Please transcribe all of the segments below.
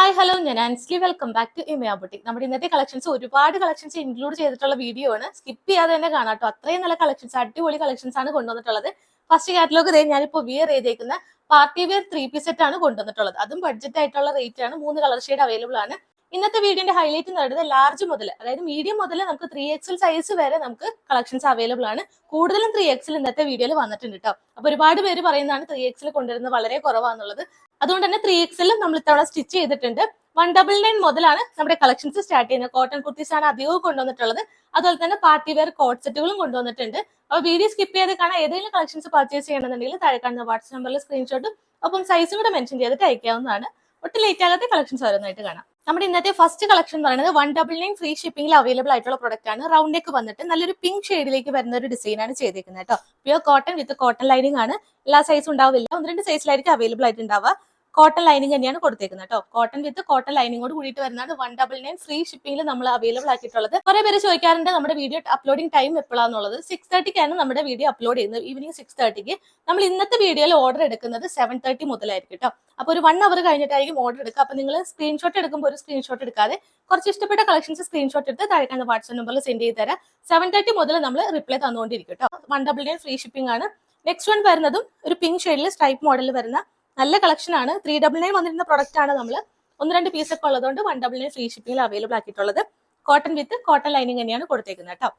Hi hello, ഞാൻ Ansley. Welcome back to Imaya boutique. നമ്മുടെ ഇന്നത്തെ കളക്ഷൻസ് ഒരുപാട് കളക്ഷൻസ് ഇൻക്ലൂഡ് ചെയ്തിട്ടുള്ള വീഡിയോ ആണ്. സ്കിപ്പ് ചെയ്യാതെ തന്നെ കാണാം കേട്ടോ. അത്രയും നല്ല കളക്ഷൻസ്, അടിപൊളി കളക്ഷൻസ് ആണ് കൊണ്ടുവന്നിട്ടുള്ളത്. ഫസ്റ്റ് കാറ്റലോഗ് ഞാനിപ്പോൾ വിയർ ചെയ്തേക്കുന്ന പാർട്ടി വെയർ 3 പീസ് സെറ്റ് ആണ് കൊണ്ടുവന്നിട്ടുള്ളത്. അതും ബഡ്ജറ്റ് ആയിട്ടുള്ള റേറ്റ് ആണ്. 3 കളർ ഷെയ്ഡ് അവൈലബിൾ ആണ്. ഇന്നത്തെ വീഡിയോന്റെ ഹൈലൈറ്റ് എന്ന് പറയുന്നത് ലാർജ് മുതൽ, അതായത് മീഡിയം മുതൽ നമുക്ക് 3XL സൈസ് വരെ നമുക്ക് കളക്ഷൻസ് അവൈലബിൾ ആണ്. കൂടുതലും 3XL ഇന്നത്തെ വീഡിയോയിൽ വന്നിട്ടുണ്ട് കേട്ടോ. അപ്പൊ ഒരുപാട് പേര് പറയുന്നതാണ് 3XL കൊണ്ടുവരുന്നത് വളരെ കുറവാന്നുള്ളത്. അതുകൊണ്ട് തന്നെ 3XL നമ്മൾ ഇത്തവണ സ്റ്റിച്ച് ചെയ്തിട്ടുണ്ട്. 199 മുതലാണ് നമ്മുടെ കളക്ഷൻസ് സ്റ്റാർട്ട് ചെയ്യുന്നത്. കോട്ടൺ കുർത്തീസ് ആണ് അധികവും കൊണ്ടുവന്നിട്ടുള്ളത്. അതുപോലെ തന്നെ പാർട്ടി വെയർ കോട്ട് സെറ്റുകളും കൊണ്ടുവന്നിട്ടുണ്ട്. അപ്പൊ വീഡിയോ സ്കിപ്പ് ചെയ്ത് കാണാൻ ഏതെങ്കിലും കളക്ഷൻസ് പർച്ചേസ് ചെയ്യണമെന്നുണ്ടെങ്കിൽ താഴെ കാണുന്ന വാട്സ്ആപ്പ് നമ്പറിൽ സ്ക്രീൻഷോട്ടും ഒപ്പം സൈസും കൂടെ മെൻഷൻ ചെയ്തിട്ട് അയക്കാവുന്നതാണ്. ഒട്ടും ലേറ്റ് ആകാത്ത കളക്ഷൻസ് ഓരോന്നായിട്ട് കാണാം. നമ്മുടെ ഇന്നത്തെ ഫസ്റ്റ് കളക്ഷൻ എന്ന് പറയുന്നത് 199 ഫ്രീ ഷിപ്പിംഗിൽ അവൈലബിൾ ആയിട്ടുള്ള പ്രൊഡക്റ്റ് ആണ്. റൗണ്ട് നെക്ക് വന്നിട്ട് നല്ലൊരു പിങ്ക് ഷെയ്ഡിലേക്ക് വരുന്ന ഒരു ഡിസൈൻ ആണ് ചെയ്തേക്കുന്നത് കേട്ടോ. Pure cotton with cotton lining ആണ്. എല്ലാ സൈസും ഉണ്ടാവില്ല, 1-2 സൈസിലായിരിക്കും അവൈലബിൾ ആയിട്ടുണ്ടാവുക. കോട്ടൺ ലൈനിങ് തന്നെയാണ് കൊടുത്തേക്കുന്നത് കേട്ടോ. കോട്ടൺ വിത്ത് കോട്ടൺ ലൈനിങ്ങോട് കൂടിയിട്ട് വരുന്നതാണ് 199 ഫ്രീ ഷിപ്പിംഗിൽ നമ്മൾ അവൈലബിൾ ആക്കിയിട്ടുള്ളത്. കുറെ പേര് ചോദിക്കാറുണ്ട് നമ്മുടെ വീഡിയോ അപ്ലോഡിംഗ് ടൈം എപ്പോഴാന്നുള്ളത്. 6:30 നമ്മുടെ വീഡിയോ അപ്ലോഡ് ചെയ്യുന്നത്, ഈവനിങ് 6:30. നമ്മൾ ഇന്നത്തെ വീഡിയോയിൽ ഓർഡർ എടുക്കുന്നത് 7:30 മുതലായിരിക്കും കേട്ടോ. അപ്പൊ ഒരു 1 അവർ കഴിഞ്ഞിട്ടായിരിക്കും ഓർഡർ എടുക്കുക. അപ്പൊ നിങ്ങൾ സ്ക്രീൻഷോട്ട് എടുക്കുമ്പോൾ ഒരു സ്ക്രീൻഷോട്ട് എടുക്കാതെ കുറച്ച് ഇഷ്ടപ്പെട്ട കളക്ഷൻസ് സ്ക്രീൻഷോട്ട് എടുത്ത് താഴെ വാട്സ്ആപ്പ് നമ്പറിൽ സെൻഡ് ചെയ്ത് തരാം. 7:30 മുതൽ നമ്മൾ റിപ്ലൈ തന്നുകൊണ്ടിരിക്കും കേട്ടോ. 199 ഫ്രീ ഷിപ്പിംഗ് ആണ്. നെക്സ്റ്റ് വൺ വരുന്നതും ഒരു പിങ്ക് ഷെയ്ഡിൽ സ്ട്രൈപ്പ് മോഡൽ വരുന്ന നല്ല കളക്ഷൻ ആണ്. 399 വന്നിരുന്ന പ്രൊഡക്റ്റ് ആണ്. നമ്മൾ 1-2 പീസ് ഒക്കെ ഉള്ളതുകൊണ്ട് 199 ഫ്രീ ഷിപ്പിംഗിൽ അവൈലബിൾ ആക്കിയിട്ടുള്ളത്. കോട്ടൺ വിത്ത് കോട്ടൺ ലൈനിങ് തന്നെയാണ് കൊടുത്തേക്കുന്നത് കേട്ടോ.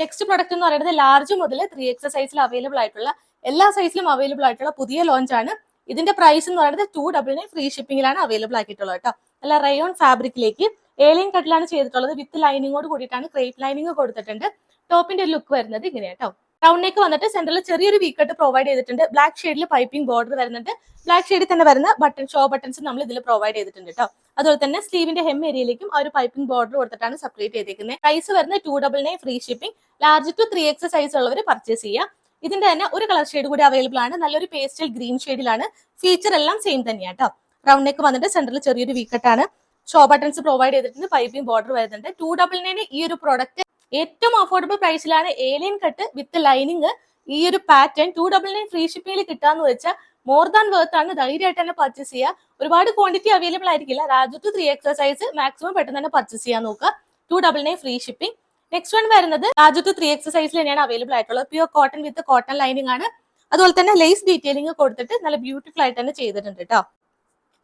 നെക്സ്റ്റ് പ്രൊഡക്റ്റ് എന്ന് പറയുന്നത് ലാർജ് മുതൽ 3XL സൈസിൽ അവൈലബിൾ ആയിട്ടുള്ള എല്ലാ സൈസിലും അവൈലബിൾ ആയിട്ടുള്ള പുതിയ ലോഞ്ച് ആണ്. ഇതിന്റെ പ്രൈസ് എന്ന് പറയുന്നത് 299 ഫ്രീ ഷിപ്പിംഗിലാണ് അവൈലബിൾ ആക്കിയിട്ടുള്ളത് കേട്ടോ. നല്ല റയോൺ ഫാബ്രിക്കിലേക്ക് ഏലിയൻ കട്ടിലാണ് ചെയ്തിട്ടുള്ളത്. വിത്ത് ലൈനിങ്ങോട് കൂടിയിട്ടാണ് ക്രേപ്പ് ലൈനിങ് കൊടുത്തിട്ടുണ്ട്. ടോപ്പിന്റെ ഒരു ലുക്ക് വരുന്നത് ഇങ്ങനെയാണ് കേട്ടോ. റൗണ്ട് നെക്ക് വന്നിട്ട് സെന്ററിൽ ചെറിയൊരു വി കട്ട് പ്രൊവൈഡ് ചെയ്തിട്ടുണ്ട്. ബ്ലാക്ക് ഷെയ്ഡിൽ പൈപ്പിംഗ് ബോർഡർ വരുന്നുണ്ട്. ബ്ലാക്ക് ഷെയ്ഡിൽ തന്നെ വരുന്ന ഷോ ബട്ടൺസ് നമ്മൾ ഇതിൽ പ്രൊവൈഡ് ചെയ്തിട്ടുണ്ട് കേട്ടോ. അതുപോലെ തന്നെ സ്ലീവിന്റെ ഹെം ഏരിയയിലേക്കും ആ ഒരു പൈപ്പിംഗ് ബോർഡർ കൊടുത്തിട്ടാണ് സെപ്പറേറ്റ് ചെയ്തിരിക്കുന്നത്. പ്രൈസ് വരുന്നത് 299 free shipping. Large to 3XL size ഉള്ളവർ പർച്ചേസ് ചെയ്യാം. ഇതിന്റെ തന്നെ ഒരു കളർ ഷെയ്ഡ് കൂടി അവൈലബിൾ ആണ്. നല്ലൊരു പേസ്റ്റൽ ഗ്രീൻ ഷെയ്ഡിലാണ്. ഫീച്ചർ എല്ലാം സെയിം തന്നെയാണ് കേട്ടോ. റൗണ്ട് നെക്ക് വന്നിട്ട് സെന്ററിൽ ചെറിയൊരു വി കട്ടാണ്. ഷോ ബട്ടൺസ് പ്രൊവൈഡ് ചെയ്തിട്ടുണ്ട്. പൈപ്പിംഗ് ബോർഡർ വരുന്നുണ്ട്. 299 ഈ ഒരു പ്രോഡക്റ്റ് ഏറ്റവും അഫോർഡബിൾ പ്രൈസിലാണ് ഏലിയൻ കട്ട് വിത്ത് ലൈനിങ് ഈ ഒരു പാറ്റേൺ 299 ഫ്രീ ഷിപ്പിംഗിൽ കിട്ടാന്ന് വെച്ചാൽ മോർ ദാൻ വർത്ത് ആണ്. ധൈര്യമായിട്ട് തന്നെ പർച്ചേസ് ചെയ്യുക. ഒരുപാട് ക്വാണ്ടിറ്റി അവൈലബിൾ ആയിരിക്കില്ല. Large to 3XL size maximum പെട്ടെന്ന് തന്നെ പർച്ചേസ് ചെയ്യാൻ നോക്കുക. 299 ഫ്രീ ഷിപ്പിംഗ്. നെക്സ്റ്റ് വൺ വരുന്നത് ലാർജ് ടു 3XL സൈസിൽ തന്നെയാണ് അവൈലബിൾ ആയിട്ടുള്ളത്. Pure cotton with cotton lining ആണ്. അതുപോലെ തന്നെ ലേസ് ഡീറ്റെയിലിംഗ് കൊടുത്തിട്ട് നല്ല ബ്യൂട്ടിഫുൾ ആയിട്ട് തന്നെ ചെയ്തിട്ടുണ്ട് കേട്ടോ.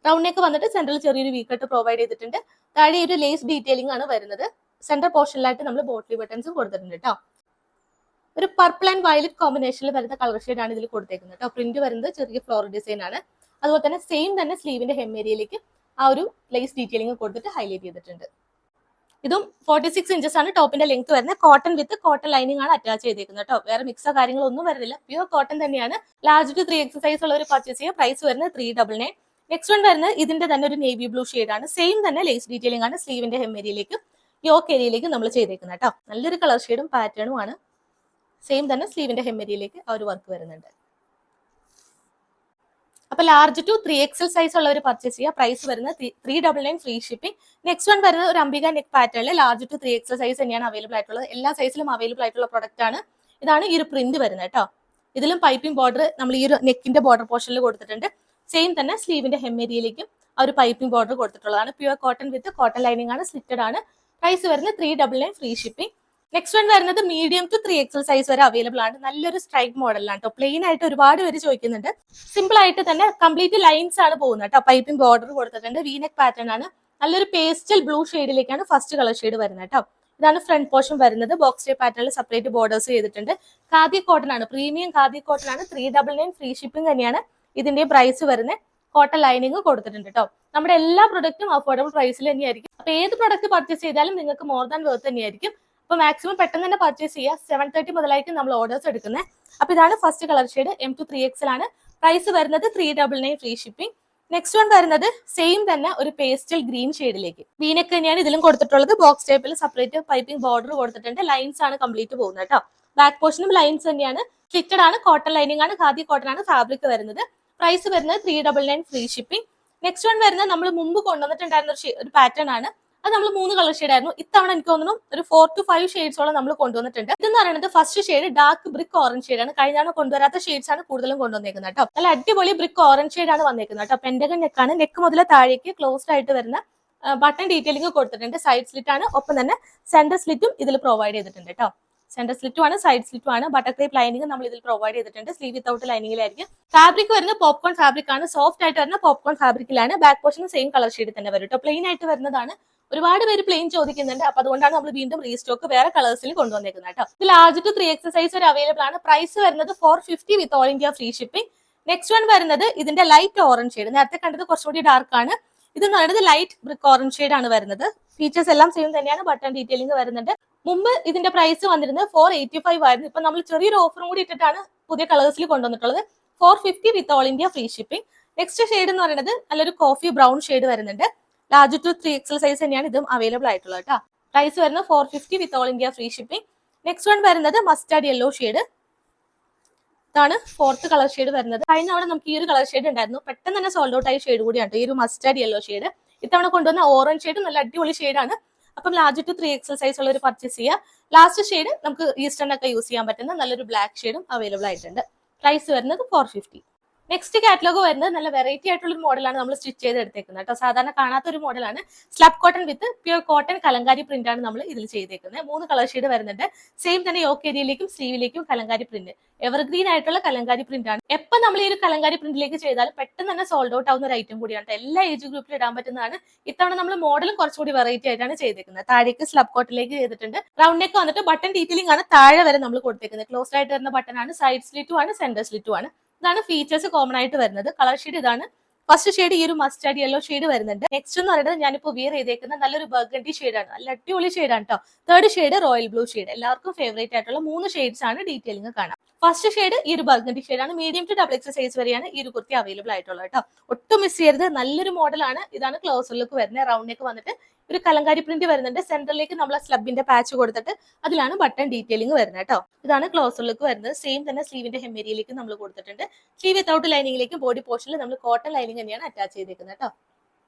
റൗണ്ട് നെക്ക് വന്നിട്ട് സെന്ററിൽ ചെറിയൊരു വി കട്ട് പ്രൊവൈഡ് ചെയ്തിട്ടുണ്ട്. താഴെ ഒരു ലേസ് ഡീറ്റെയിലിംഗ് ആണ് വരുന്നത്. സെന്റർ പോർഷനിലായിട്ട് നമ്മൾ ബോട്ടിൽ ബട്ടൺസും കൊടുത്തിട്ടുണ്ട് കേട്ടോ. ഒരു പർപ്പിൾ ആൻഡ് വയലറ്റ് കോമ്പിനേഷനിൽ വരുന്ന കളർ ഷെയ്ഡ് ആണ് ഇതിൽ കൊടുത്തേക്കുന്നത് കേട്ടോ. പ്രിന്റ് വരുന്നത് ചെറിയ ഫ്ലോറൽ ഡിസൈൻ ആണ്. അതുപോലെ തന്നെ സെയിം തന്നെ സ്ലീവിന്റെ ഹെം ഏരിയയിലേക്ക് ആ ഒരു ലേസ് ഡീറ്റെയിലിംഗ് കൊടുത്തിട്ട് ഹൈലൈറ്റ് ചെയ്തിട്ടുണ്ട്. ഇതും 46 ഇഞ്ചസ് ആണ് ടോപ്പിന്റെ ലെങ്ത് വരുന്നത്. കോട്ടൺ വിത്ത് കോട്ടൺ ലൈനിങ് ആണ് അറ്റാച്ച് ചെയ്തേക്കുന്നത് കേട്ടോ. വേറെ മിക്സോ കാര്യങ്ങളോ ഒന്നും വരുന്നില്ല. പ്യൂർ കോട്ടൺ തന്നെയാണ്. ലാർജ് ടു 3XL സൈസ് ഉള്ളവർ പർച്ചേസ് ചെയ്യുക. പ്രൈസ് വരുന്നത് 399. നെക്സ്റ്റ് വൺ വരുന്നത് ഇതിന്റെ തന്നെ ഒരു നേവി ബ്ലൂ ഷെയ്ഡ് ആണ്. സെയിം തന്നെ ലേസ് ഡീറ്റെയിലിംഗ് ആണ്. സ്ലീവിന്റെ ഹെം ഏരിയയിലേക്ക് യോക്ക് ഏരിയയിലേക്ക് നമ്മൾ ചെയ്തേക്കുന്നത് കേട്ടോ. നല്ലൊരു കളർ ഷെയ്ഡും പാറ്റേണും ആണ്. സെയിം തന്നെ സ്ലീവിന്റെ ഹെം ഏരിയയിലേക്ക് ആ ഒരു വർക്ക് വരുന്നുണ്ട്. അപ്പൊ ലാർജ് ടു 3XL സൈസ് ഉള്ളവർ പർച്ചേസ് ചെയ്യുക. പ്രൈസ് വരുന്നത് 399 ഫ്രീ ഷിപ്പിംഗ്. നെക്സ്റ്റ് വൺ വരുന്നത് ഒരു അംബിക നെക്ക് പാറ്റേണിൽ ലാർജ് ടു 3XL സൈസ് തന്നെയാണ് അവൈലബിൾ ആയിട്ടുള്ളത്. എല്ലാ സൈസിലും അവൈലബിൾ ആയിട്ടുള്ള പ്രൊഡക്റ്റ് ആണ്. ഇതാണ് ഈ ഒരു പ്രിന്റ് വരുന്നത് കേട്ടോ. ഇതിലും പൈപ്പിംഗ് ബോർഡർ നമ്മൾ ഈ ഒരു നെക്കിന്റെ ബോർഡർ പോർഷനിൽ കൊടുത്തിട്ടുണ്ട്. സെയിം തന്നെ സ്ലീവിന്റെ ഹെം ഏരിയയിലേക്കും ആ ഒരു പൈപ്പിംഗ് ബോർഡർ കൊടുത്തിട്ടുള്ളതാണ്. Pure cotton with cotton lining ആണ്. സ്ലിറ്റഡ് ആണ്. പ്രൈസ് വരുന്നത് 399 ഫ്രീ ഷിപ്പിംഗ്. നെക്സ്റ്റ് വൺ വരുന്നത് മീഡിയം ടു 3XL സൈസ് വരെ അവൈലബിൾ ആണ്. നല്ലൊരു സ്ട്രൈക്ക് മോഡലാണ് കേട്ടോ. പ്ലെയിൻ ആയിട്ട് ഒരുപാട് പേര് ചോദിക്കുന്നുണ്ട്. സിമ്പിൾ ആയിട്ട് തന്നെ കംപ്ലീറ്റ് ലൈൻസ് ആണ് പോകുന്നത് കേട്ടോ. പൈപ്പിംഗ് ബോർഡർ കൊടുത്തിട്ടുണ്ട്. വീനെക്ക് പാറ്റേൺ ആണ്. നല്ലൊരു പേസ്റ്റൽ ബ്ലൂ ഷെയ്ഡിലേക്കാണ് ഫസ്റ്റ് കളർ ഷെയ്ഡ് വരുന്നത് കേട്ടോ. ഇതാണ് ഫ്രണ്ട് പോർഷൻ വരുന്നത്. ബോക്സ് ടൈപ്പ് പാറ്റേണിൽ സെപ്പറേറ്റ് ബോർഡേഴ്സ് ചെയ്തിട്ടുണ്ട്. ഖാദി കോട്ടൺ ആണ്. പ്രീമിയം ഖാദി കോട്ടൺ ആണ്. 399 ഫ്രീ ഷിപ്പിംഗ് തന്നെയാണ് ഇതിന്റെ പ്രൈസ് വരുന്നത്. കോട്ടൺ ലൈനിങ് കൊടുത്തിട്ടുണ്ട് കേട്ടോ. നമ്മുടെ എല്ലാ പ്രൊഡക്റ്റും അഫോർഡബിൾ പ്രൈസിൽ തന്നെയായിരിക്കും. അപ്പൊ ഏത് പ്രൊഡക്റ്റ് പർച്ചേസ് ചെയ്താലും നിങ്ങൾക്ക് മോർ ദാൻ വർത്ത് തന്നെയായിരിക്കും. അപ്പൊ മാക്സിമം പെട്ടെന്ന് തന്നെ പർച്ചേസ് ചെയ്യുക. 7:30 മുതലായിരിക്കും നമ്മൾ ഓർഡേഴ്സ് എടുക്കുന്നത്. അപ്പൊ ഇതാണ് first colour shade. M2 3XL ആണ്. പ്രൈസ് വരുന്നത് 399 ഫ്രീ ഷിപ്പിംഗ്. നെക്സ്റ്റ് വൺ വരുന്നത് സെയിം തന്നെ ഒരു പേസ്റ്റൽ ഗ്രീൻ ഷെയ്ഡിലേക്ക് വീനക്ക് തന്നെയാണ് ഇതിലും കൊടുത്തിട്ടുള്ളത്. ബോക്സ് ടൈപ്പിൽ സെപ്പറേറ്റ് പൈപ്പിംഗ് ബോർഡർ കൊടുത്തിട്ടുണ്ട്. ലൈൻസ് ആണ് കംപ്ലീറ്റ് പോകുന്നത് കേട്ടോ. ബാക്ക് പോർഷനും ലൈൻസ് തന്നെയാണ്. സ്ലിറ്റഡ് ആണ്. കോട്ടൺ ലൈനിങ് ആണ്. ഖാദി കോട്ടൺ ആണ് ഫാബ്രിക് വരുന്നത്. പ്രൈസ് വരുന്നത് 399 ഫ്രീ ഷിപ്പിംഗ്. നെക്സ്റ്റ് വൺ വരുന്നത് നമ്മൾ മുമ്പ് കൊണ്ടുവന്നിട്ടുണ്ടായിരുന്ന ഒരു പാറ്റേൺ ആണ്. അത് നമ്മൾ 3 കളർ ഷെയ്ഡ് ആയിരുന്നു. ഇത്തവണ എനിക്ക് തോന്നുന്നു ഒരു 4 to 5 ഷെയ്ഡ്സോളം നമ്മൾ കൊണ്ടുവന്നിട്ടുണ്ട്. ഇതെന്ന് പറയുന്നത് first shade dark brick orange ഷെയ്ഡാണ്. കഴിഞ്ഞ തവണ കൊണ്ടുവരാത്ത ഷെയ്ഡ്സ് ആണ് കൂടുതലും കൊണ്ടുവന്നേക്കുന്നത് കേട്ടോ. നല്ല അടിപൊളി ബ്രിക്ക് ഓറഞ്ച് ഷെയ്ഡാണ് വന്നേക്കുന്നത് കേട്ടോ. പെന്റഗൺ നെക്കാണ്. നെക്ക് മുതൽ താഴേക്ക് ക്ലോസ്ഡ് ആയിട്ട് വരുന്ന ബട്ടൺ ഡീറ്റെയിലിംഗ് കൊടുത്തിട്ടുണ്ട്. സൈഡ് സ്ലിറ്റ് ആണ്, ഒപ്പം തന്നെ സെന്റർ സ്ലിറ്റും ഇതിൽ പ്രൊവൈഡ് ചെയ്തിട്ടുണ്ട് കേട്ടോ. സെന്റർ സ്ലിറ്റും ആണ്, സൈഡ് സ്ലിറ്റും ആണ്. ബട്ടർ ക്രേപ്പ് ലൈനിങ് നമ്മൾ ഇതിൽ പ്രൊവൈഡ് ചെയ്തിട്ടുണ്ട്. സ്ലീവ് വിത്തൗട്ട് ലൈനിങ്ങിലായിരിക്കും. ഫാബ്രിക് വരുന്ന പോപ്കോൺ ഫാബ്രിക് ആണ്. സോഫ്റ്റ് ആയിട്ട് വരുന്ന പോപ്കോൺ ഫാബ്രിക്കിലാണ്. Back portion same colour shade തന്നെ വരും കേട്ടോ. പ്ലെയിൻ ആയിട്ട് വരുന്നതാണ്. ഒരുപാട് പേര് പ്ലെയിൻ ചോദിക്കുന്നുണ്ട്. അപ്പൊ അതുകൊണ്ടാണ് നമ്മൾ വീണ്ടും റീസ്റ്റോക്ക് വേറെ കളേഴ്സിൽ കൊണ്ടുവന്നേക്കുന്നത് കേട്ടോ. ഇത് ലാർജ് ടു 3 എക്സസൈസ് വരെ അവൈലബിൾ ആണ്. പ്രൈസ് വരുന്നത് 450 വിത്ത് all India free shipping. Next one വരുന്നത് ഇതിന്റെ ലൈറ്റ് ഓറഞ്ച് ഷെയ്ഡ്. നേരത്തെ കണ്ടത് കുറച്ചുകൂടി ഡാർക്ക് ആണ്. ഇത് പറയുന്നത് ലൈറ്റ് ബ്രിക്ക് ഓറഞ്ച് ഷെയ്ഡ് ആണ് വരുന്നത്. ഫീച്ചേഴ്സ് എല്ലാം സെയിം തന്നെയാണ്. ബട്ടൺ ഡീറ്റെയിലിംഗ് വരുന്നുണ്ട്. മുമ്പ് ഇതിന്റെ പ്രൈസ് വന്നിരുന്നത് 485 ആയിരുന്നു. ഇപ്പൊ നമ്മൾ ചെറിയൊരു ഓഫറും കൂടി ഇട്ടിട്ടാണ് പുതിയ കളേഴ്സിൽ കൊണ്ടുവന്നിട്ടുള്ളത്. 450 വിത്ത് all India free shipping. Next shade എന്ന് പറയുന്നത് നല്ലൊരു കോഫി ബ്രൗൺ ഷെയ്ഡ് വരുന്നുണ്ട്. ലാർജ് ടു 3 എക്സൽ സൈസ് തന്നെയാണ് ഇതും അവൈലബിൾ ആയിട്ടുള്ളത് കേട്ടോ. പ്രൈസ് വരുന്നത് 450 വിത്ത് all India free shipping. Next one വരുന്നത് മസ്റ്റാർഡ് യെല്ലോ ഷെയ്ഡ്. ഇതാണ് 4th കളർ ഷെയ്ഡ് വരുന്നത്. കഴിഞ്ഞ തവണ നമുക്ക് ഈ ഒരു കളർ ഷെയ്ഡ് ഉണ്ടായിരുന്നു. പെട്ടെന്ന് തന്നെ സോൾഡ് ഔട്ട് ആയ ഷെയ്ഡ് കൂടിയാണ് ഈ ഒരു മസ്റ്റാർഡ് യെല്ലോ ഷെയ്ഡ്. ഇത്തവണ കൊണ്ടുവന്ന ഓറഞ്ച് ഷെയ്ഡ് നല്ല അടിപൊളി ഷെയ്ഡാണ്. അപ്പം ലാർജ് ടു 3 എക്സൽ സൈസ് ഉള്ള ഒരു പർച്ചേസ് ചെയ്യുക. ലാസ്റ്റ് ഷെയ്ഡ് നമുക്ക് ഈസ്റ്റേൺ യൂസ് ചെയ്യാൻ പറ്റുന്ന നല്ലൊരു ബ്ലാക്ക് ഷെയ്ഡും അവൈലബിൾ ആയിട്ടുണ്ട്. പ്രൈസ് വരുന്നത് 450. നെക്സ്റ്റ് കാറ്റലോഗ് വരുന്നത് നല്ല വെറൈറ്റി ആയിട്ടുള്ള ഒരു മോഡലാണ് നമ്മൾ സ്റ്റിച്ച് ചെയ്ത് എടുത്തേക്കുന്നത് കേട്ടോ. സാധാരണ കാണാത്ത ഒരു മോഡലാണ്. സ്ലബ് കോട്ടൺ വിത്ത് പ്യൂർ കോട്ടൺ കലങ്കാരി പ്രിന്റ് ആണ് നമ്മൾ ഇതിൽ ചെയ്തേക്കുന്നത്. 3 കളർ ഷെയ്ഡ് വരുന്നുണ്ട്. സെയിം തന്നെ യോക്ക് ഏരിയയിലേക്കും സ്ലീവിലേക്കും കലങ്കാരി പ്രിന്റ്. എവർഗ്രീൻ ആയിട്ടുള്ള കലങ്കാരി പ്രിന്റ് ആണ്. എപ്പോൾ നമ്മൾ ഈ ഒരു കലങ്കാരി പ്രിന്റിലേക്ക് ചെയ്താലും പെട്ടെന്ന് തന്നെ സോൾഡ് ഔട്ട് ആവുന്ന ഒരു ഐറ്റം കൂടിയാണ്. എല്ലാ ഏജ് ഗ്രൂപ്പിൽ ഇടാൻ പറ്റുന്നതാണ്. ഇത്തവണ നമ്മൾ മോഡലും കുറച്ചുകൂടി വെറൈറ്റി ആയിട്ടാണ് ചെയ്തേക്കുന്നത്. താഴേക്ക് സ്ലബ് കോട്ടണിലേക്ക് ചെയ്തിട്ടുണ്ട്. റൗണ്ട് നെക്ക് വന്നിട്ട് ബട്ടൺ ഡീറ്റെയിലിംഗ് ആണ് താഴെ വരെ നമ്മൾ കൊടുത്തേക്കുന്നത്. ക്ലോസ്ഡ് ആയിട്ട് വരുന്ന ബട്ടൺ ആണ്. സൈഡ് സ്ലിറ്റും ആണ്, സെന്റർ സ്ലിറ്റും ആണ്. ഇതാണ് ഫീച്ചേഴ്സ് കോമൺ ആയിട്ട് വരുന്നത്. കളർ ഷെയ്ഡ് ഇതാണ്. ഫസ്റ്റ് ഷെയ്ഡ് ഈ ഒരു മസ്റ്റാർഡ് യെല്ലോ ഷെയ്ഡ് വരുന്നുണ്ട്. നെക്സ്റ്റ് എന്ന് പറയുന്നത് ഞാനിപ്പോൾ വിയർ ചെയ്തേക്കുന്ന നല്ലൊരു ബർഗണ്ടി ഷെയ്ഡാണ്. നല്ല അടിപൊളി ഷെയ്ഡാണ് കേട്ടോ. Third shade royal blue shade. എല്ലാവർക്കും ഫേവറേറ്റ് ആയിട്ടുള്ള 3 ഷെയ്ഡ്സ് ആണ് ഡീറ്റെയിലിംഗ് കാണാം. ഫസ്റ്റ് ഷെയ്ഡ് ഈ ഒരു ബർഗണ്ടി ഷെയ്ഡാണ്. Medium to double X size വരെയാണ് ഈ ഒരു കുർത്തി അവൈലബിൾ ആയിട്ടുള്ളത് കേട്ടോ. ഒട്ടും മിസ് ചെയ്യരുത്. നല്ലൊരു മോഡലാണ്. ഇതാണ് ക്ലോസർ ലുക്ക് വരുന്നത്. റൗണ്ട് നെക്ക് വന്നിട്ട് ഒരു കലങ്കാരി പ്രിന്റ് വരുന്നുണ്ട്. സെന്ററിലേക്ക് നമ്മൾ സ്ലബിന്റെ പാച്ച് കൊടുത്തിട്ട് അതിലാണ് ബട്ടൺ ഡീറ്റെയിലിംഗ് വരുന്നത് കേട്ടോ. ഇതാണ് ക്ലോസർ ലുക്ക് വരുന്നത്. സെയിം തന്നെ സ്ലീവിന്റെ ഹെമ്മേരിയിലേക്ക് നമ്മൾ കൊടുത്തിട്ടുണ്ട്. സ്ലീവ് വിത്തൗട്ട് ലൈനിങ്ങിലേക്ക് ബോഡി പോർഷനിൽ നമ്മൾ കോട്ടൺ ലൈനിങ് തന്നെയാണ് അറ്റാച്ച് ചെയ്തേക്കുന്നത് കേട്ടോ.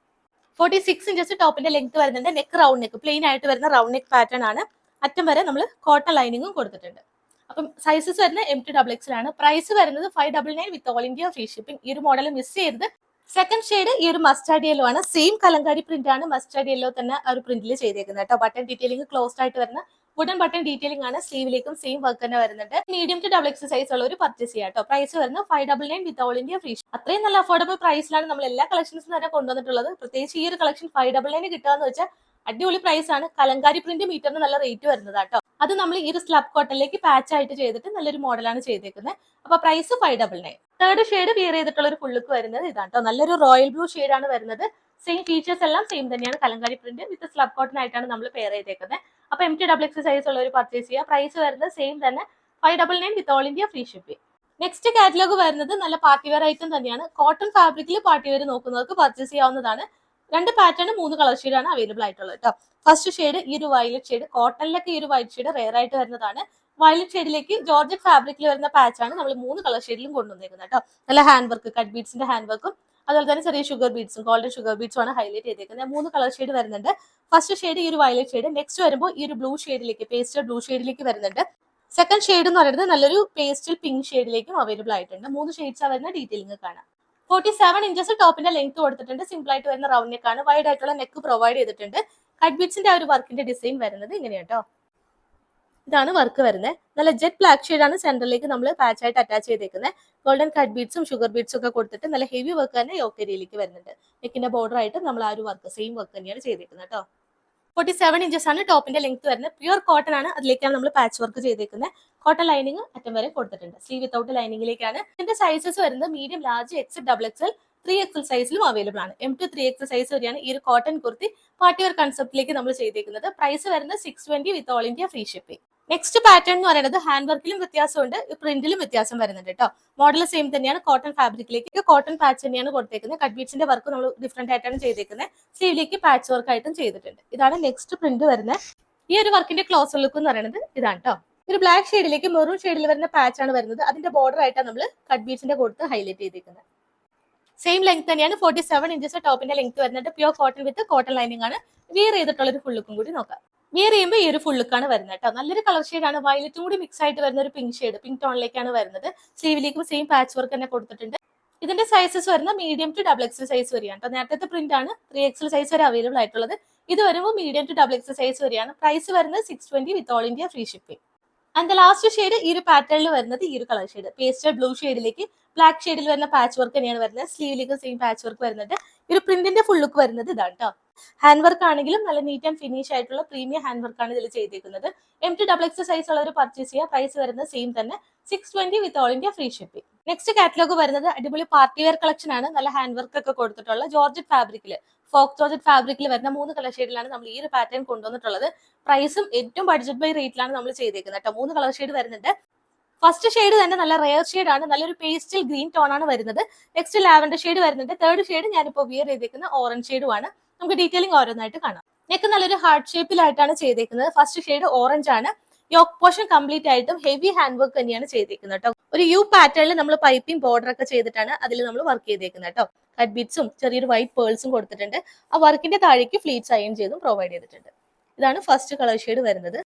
46 ഇഞ്ചസ് ടോപ്പിന്റെ ലെങ്ത് വരുന്നുണ്ട്. നെക്ക് റൗണ്ട് നെക്ക് പ്ലെയിൻ ആയിട്ട് വരുന്ന റൗണ്ട് നെക്ക് പാറ്റേൺ ആണ്. അറ്റം വരെ നമ്മൾ കോട്ടൺ ലൈനിങ്ങും കൊടുത്തിട്ടുണ്ട്. അപ്പം സൈസസ് വരുന്ന M2XX ആണ്. പ്രൈസ് വരുന്നത് 599 വിത്ത് ഓൾ ഇന്ത്യ ഫ്രീ ഷിപ്പിംഗ്. ഈ ഒരു മോഡൽ മിസ് ചെയ്ത്. സെക്കൻഡ് ഷെയ്ഡ് ഈ ഒരു മസ്റ്റാർഡ് യെല്ലോ ആണ്. സെയിം കലങ്കാരി പ്രിന്റ് ആണ്. മസ്റ്റാർഡ് യെല്ലോ തന്നെ ഒരു പ്രിന്റിൽ ചെയ്തേക്കുന്നത് കേട്ടോ. ബട്ടൺ ഡീറ്റെയിലിംഗ് ക്ലോസ്ഡ് ആയിട്ട് വരുന്ന വുഡൻ ബട്ടൺ ഡീറ്റെയിലിംഗ് ആണ്. സ്ലീവിലേക്കും സെയിം വർക്ക് തന്നെ വരുന്നുണ്ട്. Medium to double X size ഉള്ള ഒരു പർച്ചേസ് ചെയ്യാം കേട്ടോ. പ്രൈസ് വരുന്നത് 599 വിത്ത് ഓൾ ഇന്ത്യ ഫ്രീ. അത്രയും നല്ല അഫോർഡബിൾ പ്രൈസിലാണ് നമ്മൾ എല്ലാ കളക്ഷൻസും തന്നെ കൊണ്ടുവന്നിട്ടുള്ളത്. പ്രത്യേകിച്ച് ഈ ഒരു കളക്ഷൻ 599 കിട്ടുകയെന്ന് വെച്ചാൽ അടിപൊളി പ്രൈസ് ആണ്. കലങ്കാരി പ്രിന്റ് മീറ്ററിന് നല്ല റേറ്റ് വരുന്നത് കേട്ടോ. അത് നമ്മൾ ഈ ഒരു സ്ലബ് കോട്ടണിലേക്ക് പാച്ച് ആയിട്ട് ചെയ്തിട്ട് നല്ലൊരു മോഡലാണ് ചെയ്തേക്കുന്നത്. അപ്പൊ പ്രൈസ് 599. തേർഡ് ഷെയ്ഡ് വിയർ ചെയ്തിട്ടുള്ള ഒരു ഫുൾ ലുക്ക് വരുന്നത് ഇതാണ് കേട്ടോ. നല്ലൊരു റോയൽ ബ്ലൂ ഷെയ്ഡാണ് വരുന്നത്. സെയിം ഫീച്ചേഴ്സ് എല്ലാം സെയിം തന്നെയാണ്. കലങ്കാരി പ്രിന്റ് വിത്ത് സ്ലബ് കോട്ടൺ ആയിട്ടാണ് നമ്മൾ പെയർ ചെയ്തേക്കുന്നത്. അപ്പൊ M2XX സൈസ് ഉള്ള ഒരു പർച്ചേസ് ചെയ്യുക. പ്രൈസ് വരുന്നത് സെയിം തന്നെ 599 വിത്ത് all India free shipping. Next catalogue വരുന്നത് നല്ല പാർട്ടി വെയർ ഐറ്റം തന്നെയാണ്. കോട്ടൺ ഫാബ്രിക്കിൽ പാർട്ടി വെയർ നോക്കുന്നവർക്ക് പർച്ചേസ് ചെയ്യാവുന്നതാണ്. 2 പാറ്റേൺ 3 കളർ ഷെയ്ഡാണ് അവൈലബിൾ ആയിട്ടുള്ളത് കേട്ടോ. ഫസ്റ്റ് ഷെയ്ഡ് ഈ ഒരു വയലറ്റ് ഷെയ്ഡ്. കോട്ടണിലൊക്കെ ഈ ഒരു വൈറ്റ് ഷെയ്ഡ് റെയർ ആയിട്ട് വരുന്നതാണ്. വയലറ്റ് ഷെയ്ഡിലേക്ക് ജോർജറ്റ് ഫാബ്രിക്കിൽ വരുന്ന പാച്ചാണ് നമ്മൾ 3 കളർ ഷെയ്ഡിലും കൊണ്ടുവന്നേക്കുന്നത് കേട്ടോ. നല്ല ഹാൻഡ് വർക്ക്, കട്ട് ബീഡ്സിന്റെ ഹാൻഡ് വർക്കും അതുപോലെ തന്നെ ചെറിയ ഷുഗർ ബീഡ്സും ഗോൾഡൻ ഷുഗർ ബീഡ്സും ആണ് ഹൈലൈറ്റ് ചെയ്തേക്കുന്നത്. 3 കളർ ഷെയ്ഡ് വരുന്നുണ്ട്. ഫസ്റ്റ് ഷെയ്ഡ് ഈ ഒരു വയലറ്റ് ഷെയ്ഡ്. നെക്സ്റ്റ് വരുമ്പോൾ ഈ ഒരു ബ്ലൂ ഷെയ്ഡിലേക്ക്, പേസ്റ്റൽ ബ്ലൂ ഷെയ്ഡിലേക്ക് വരുന്നുണ്ട്. സെക്കൻഡ് ഷെയ്ഡ് എന്ന് പറയുന്നത് നല്ലൊരു പേസ്റ്റൽ പിങ്ക് ഷെയ്ഡിലേക്കും അവൈലബിൾ ആയിട്ടുണ്ട്. 3 ഷെയ്ഡ്സ് വരുന്ന ഡീറ്റെയിലിംഗ് കാണാം. 47 ഇഞ്ചസ് ടോപ്പിന്റെ ലെങ്ത് കൊടുത്തിട്ടുണ്ട്. സിമ്പിൾ ആയിട്ട് വരുന്ന റൗണ്ട് നെക്ക് ആണ്. വൈഡ് ആയിട്ടുള്ള നെക്ക് പ്രൊവൈഡ് ചെയ്തിട്ടുണ്ട്. കട്ട് ബീഡ്സിന്റെ ആ ഒരു വർക്കിന്റെ ഡിസൈൻ വരുന്നത് ഇങ്ങനെയാട്ടോ. ഇതാണ് വർക്ക് വരുന്നത്. നല്ല ജെറ്റ് ബ്ലാക്ക് ഷെയ്ഡാണ്. സെന്ററിലേക്ക് നമ്മൾ പാച്ച് ആയിട്ട് അറ്റാച്ച് ചെയ്തേക്കുന്നത്. ഗോൾഡൻ കട്ട് ബീഡ്സും ഷുഗർ ബീഡ്സും ഒക്കെ കൊടുത്തിട്ട് നല്ല ഹെവി വർക്ക് തന്നെ യോക്ക് ഏരിയയിലേക്ക് വരുന്നുണ്ട്. നെക്കിന്റെ ബോർഡർ ആയിട്ട് നമ്മൾ ആ ഒരു വർക്ക് സെയിം വർക്ക് തന്നെയാണ് ചെയ്തേക്കുന്നത് കേട്ടോ. 47 ഇഞ്ചസ് ആണ് ടോപ്പിന്റെ ലെങ്ത് വരുന്നത്. പ്യൂർ കോട്ടൺ ആണ്. അതിലേക്കാണ് നമ്മൾ പാച്ച് വർക്ക് ചെയ്തേക്കുന്നത്. കോട്ടൺ ലൈനിങ് അറ്റം വരെ കൊടുത്തിട്ടുണ്ട്. സ്ലീവ് വിത്തൗട്ട് ലൈനിങ്ങിലേക്കാണ്. ഇതിന്റെ സൈസസ് വരുന്നത് medium, large, X, double XL, 3XL സൈസിലും അവൈലബിൾ ആണ്. M2 3XL സൈസ് വരെയാണ് ഈ ഒരു കോട്ടൺ കുർത്തി പാർട്ടി വെയർ കൺസെപ്റ്റിലേക്ക് നമ്മൾ ചെയ്തേക്കുന്നത്. പ്രൈസ് വരുന്നത് 620 with all India free shipping. Next pattern എന്ന് പറയുന്നത് ഹാൻഡ് വർക്കിലും വ്യത്യാസമുണ്ട്, പ്രിന്റിലും വ്യത്യാസം വരുന്നുണ്ട് കേട്ടോ. മോഡൽ സെയിം തന്നെയാണ്. കോട്ടൺ ഫാബ്രിക്കിലേക്ക് കോട്ടൺ പാച്ച് തന്നെയാണ് കൊടുത്തേക്കുന്നത്. കട്ട് ബീഡ്സിന്റെ വർക്ക് നമ്മൾ ഡിഫറെന്റ് ആയിട്ടാണ് ചെയ്തേക്കുന്നത്. സ്ലീവിലേക്ക് പാച്ച് വർക്ക് ആയിട്ടും ചെയ്തിട്ടുണ്ട്. ഇതാണ് നെക്സ്റ്റ് പ്രിന്റ് വരുന്നത്. ഈ ഒരു വർക്കിന്റെ ക്ലോസർ ലുക്ക് എന്ന് പറയുന്നത് ഇതാണ് കേട്ടോ. ഒരു ബ്ലാക്ക് ഷെയ്ഡിലേക്ക് മെറൂൺ ഷെയ്ഡിൽ വരുന്ന പാച്ച് ആണ് വരുന്നത്. അതിന്റെ ബോർഡർ ആയിട്ടാണ് നമ്മൾ കട്ട് ബീഡ്സിന്റെ കൊടുത്ത് ഹൈലൈറ്റ് ചെയ്തേക്കുന്നത്. സെയിം ലെങ്ത് തന്നെയാണ്, 47 ഇഞ്ചസ് ടോപ്പിന്റെ ലെങ്ത് വരുന്നുണ്ട്. Pure cotton with cotton lining ആണ്. വിയർ ചെയ്തിട്ടുള്ള ഒരു ഫുൾ ലുക്കും കൂടി നോക്കാം. വിയർ ചെയ്യുമ്പോൾ ഈ ഒരു ഫുൾ ലുക്കാണ് വരുന്നത് കേട്ടോ. നല്ലൊരു കളർ ഷെയ്ഡാണ്, വയലറ്റും കൂടി മിക്സ് ആയിട്ട് വരുന്ന ഒരു പിങ്ക് ഷെയ്ഡ്, പിങ്ക് ടോണിലേക്കാണ് വരുന്നത്. സ്ലീവിലേക്കും സെയിം പാച്ച് വർക്ക് തന്നെ കൊടുത്തിട്ടുണ്ട്. ഇതിന്റെ സൈസസ് വരുന്ന medium to double XL size വരെയാണ് കേട്ടോ. നേരത്തെ പ്രിന്റ് ആണ് 3XL സൈസ് വരെ അവൈലബിൾ ആയിട്ടുള്ളത്. ഇത് വരുമ്പോൾ medium to double XL size വരെയാണ്. പ്രൈസ് വരുന്നത് 620 with all India free shipping. And last shade ഈ ഒരു പാറ്റേണിൽ വരുന്നത് ഈ ഒരു കളർ ഷെയ്ഡ്, പേസ്റ്റൽ ബ്ലൂ ഷെയ്ഡിലേക്ക് ബ്ലാക്ക് ഷെയ്ഡിൽ വരുന്ന പാച്ച് വർക്ക് തന്നെയാണ് വരുന്നത്. സ്ലീവിലേക്ക് സെയിം പാച്ച് വർക്ക് വരുന്നുണ്ട്. ഈ ഒരു പ്രിന്റിന്റെ ഫുൾ ലുക്ക് വരുന്നത് ഇതാണ് കേട്ടോ. ഹാൻഡ് വർക്ക് ആണെങ്കിലും നല്ല നീറ്റ് ആൻഡ് ഫിനിഷ് ആയിട്ടുള്ള പ്രീമിയം ഹാൻഡ് വർക്ക് ആണ് ഇതിൽ ചെയ്തിരിക്കുന്നത്. M2XX സൈസ് ഉള്ളവർ പർച്ചേസ് ചെയ്യുക. പ്രൈസ് വരുന്നത് സെയിം തന്നെ, 620 with all India free shipping. Next catalogue വരുന്നത് അടിപൊളി പാർട്ടി വെയർ കളക്ഷൻ ആണ്. നല്ല ഹാൻഡ് വർക്ക് ഒക്കെ കൊടുത്തിട്ടുള്ള ജോർജറ്റ് ഫാബ്രിക്കില്, ഫോക്ക് ജോർജറ്റ് ഫാബ്രിക്കിൽ വരുന്ന 3 കളർ ഷെയ്ഡിലാണ് നമ്മൾ ഈ ഒരു പാറ്റേൺ കൊണ്ടുവന്നിട്ടുള്ളത്. പ്രൈസും ഏറ്റവും ബഡ്ജറ്റ് ബൈ റേറ്റിലാണ് നമ്മൾ ചെയ്തേക്കുന്നത് കേട്ടോ. 3 കളർ ഷെയ്ഡ് വരുന്നുണ്ട്. ഫസ്റ്റ് ഷെയ്ഡ് തന്നെ നല്ല റെയർ ഷെയ്ഡ് ആണ്, നല്ലൊരു പേസ്റ്റൽ ഗ്രീൻ ടോൺ ആണ് വരുന്നത്. നെക്സ്റ്റ് ലാവൻഡർ ഷെയ്ഡ് വരുന്നുണ്ട്. തേർഡ് ഷെയ്ഡ് ഞാനിപ്പോൾ വിയർ ചെയ്തേക്കുന്ന ഓറഞ്ച് ഷെയ്ഡുമാണ്. നമുക്ക് ഡീറ്റെയിലിംഗ് ഓരോന്നായിട്ട് കാണാം. നെക്ക് നല്ലൊരു ഹാർട്ട് ഷേപ്പിലായിട്ടാണ് ചെയ്തേക്കുന്നത്. ഫസ്റ്റ് ഷെയ്ഡ് ഓറഞ്ച് ആണ്. യോക്ക് പോർഷൻ കംപ്ലീറ്റ് ആയിട്ടും ഹെവി ഹാൻഡ് വർക്ക് തന്നെയാണ് ചെയ്തേക്കുന്നത് കേട്ടോ. ഒരു യു പാറ്റേണിൽ നമ്മൾ പൈപ്പിംഗ് ബോർഡർ ഒക്കെ ചെയ്തിട്ടാണ് അതിൽ നമ്മൾ വർക്ക് ചെയ്തേക്കുന്നത് കേട്ടോ. കട്ട് ബീഡ്സും ചെറിയൊരു വൈറ്റ് പേൾസും കൊടുത്തിട്ടുണ്ട്. ആ വർക്കിന്റെ താഴേക്ക് ഫ്ലീറ്റ്സ് അയൺ ചെയ്തും പ്രൊവൈഡ് ചെയ്തിട്ടുണ്ട്. ഇതാണ് ഫസ്റ്റ് കളർ ഷെയ്ഡ് വരുന്നത്.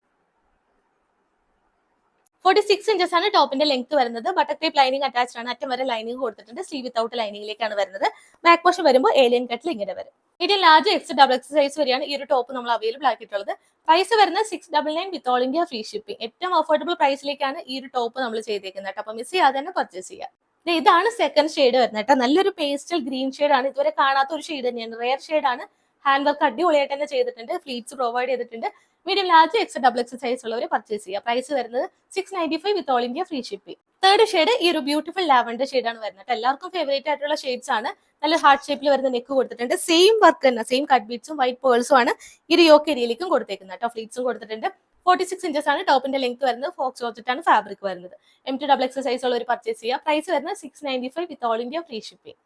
46 ഇഞ്ചസ് ആണ് ടോപ്പിന്റെ ലെങ്ത് വരുന്നത്. ബട്ടർ ടൈപ്പ് ലൈനിങ് അറ്റാച്ച്ഡ് ആണ്. അറ്റം വരെ ലൈനിങ് കൊടുത്തിട്ടുണ്ട്. സ്ലീവ് വിത്തൗട്ട് ലൈനിങ്ങിലേക്കാണ് വരുന്നത്. ബാക്ക് പോർഷൻ വരുമ്പോൾ ഏലിയൻ കട്ടിൽ ഇങ്ങനെ വരും. ഇതിൽ ലാർജ് XXL സൈസ് വരെയാണ് ഈ ഒരു ടോപ്പ് നമ്മൾ അവൈലബിൾ ആക്കിയിട്ടുള്ളത്. പ്രൈസ് വരുന്നത് 699 വിത്ത് ഓൾ ഇന്ത്യ ഫ്രീ ഷിപ്പിംഗ്. ഏറ്റവും അഫോർഡബിൾ പ്രൈസിലേക്കാണ് ഈ ഒരു ടോപ്പ് നമ്മൾ ചെയ്തേക്കുന്നത് കേട്ടോ. അപ്പൊ മിസ് ചെയ്യാതെ തന്നെ പർച്ചേസ് ചെയ്യാം. ഇതാണ് സെക്കൻഡ് ഷെയ്ഡ് വരുന്നത് കേട്ടോ. നല്ലൊരു പേസ്റ്റൽ ഗ്രീൻ ഷെയ്ഡ് ആണ്. ഇതുവരെ കാണാത്ത ഒരു ഷെയ്ഡ് തന്നെയാണ്, റെയർ ഷെയ്ഡ് ആണ്. ഹാൻഡ് വർക്ക് അടിപൊളിയായിട്ട് തന്നെ ചെയ്തിട്ടുണ്ട്. ഫ്ലീറ്റ്സ് പ്രൊവൈഡ് ചെയ്തിട്ടുണ്ട്. മീഡിയം ലാർജ് XXL സൈസ് ഉള്ളവർ പർച്ചേസ് ചെയ്യുക. പ്രൈസ് വരുന്നത് 695 വിത്ത് all India free shipping. Third shade ഈ ഒരു ബ്യൂട്ടിഫുൾ ലാവൻഡർ ഷെയ്ഡ് ആണ് വരുന്നത്. എല്ലാവർക്കും ഫേവറേറ്റ് ആയിട്ടുള്ള ഷെയ്ഡ്സ് ആണ്. നല്ല ഹാർട്ട് ഷേപ്പിൽ വരുന്ന നെക്ക് കൊടുത്തിട്ടുണ്ട്. സെയിം വർക്ക് തന്നെ, സെയിം കട്ട് ബീഡ്സും വൈറ്റ് പേൾസും ആണ് ഈ ഒരു യോക്ക് ഏരിയയിലേക്കും കൊടുത്തേക്കുന്നത് കേട്ടോ. ഫ്ലീറ്റ്സും കൊടുത്തിട്ടുണ്ട്. 46 ഇഞ്ചസ് ആണ് ടോപ്പിന്റെ ലെങ്ത് വരുന്നത്. ഫോക്സ് ജോർജറ്റ് ആണ് ഫാബ്രിക് വരുന്നത്. M2XX സൈസ് ഉള്ളവർ പർച്ചേസ് ചെയ്യുക. പ്രൈസ് വരുന്നത് 695 വിത്ത് all India free shipping.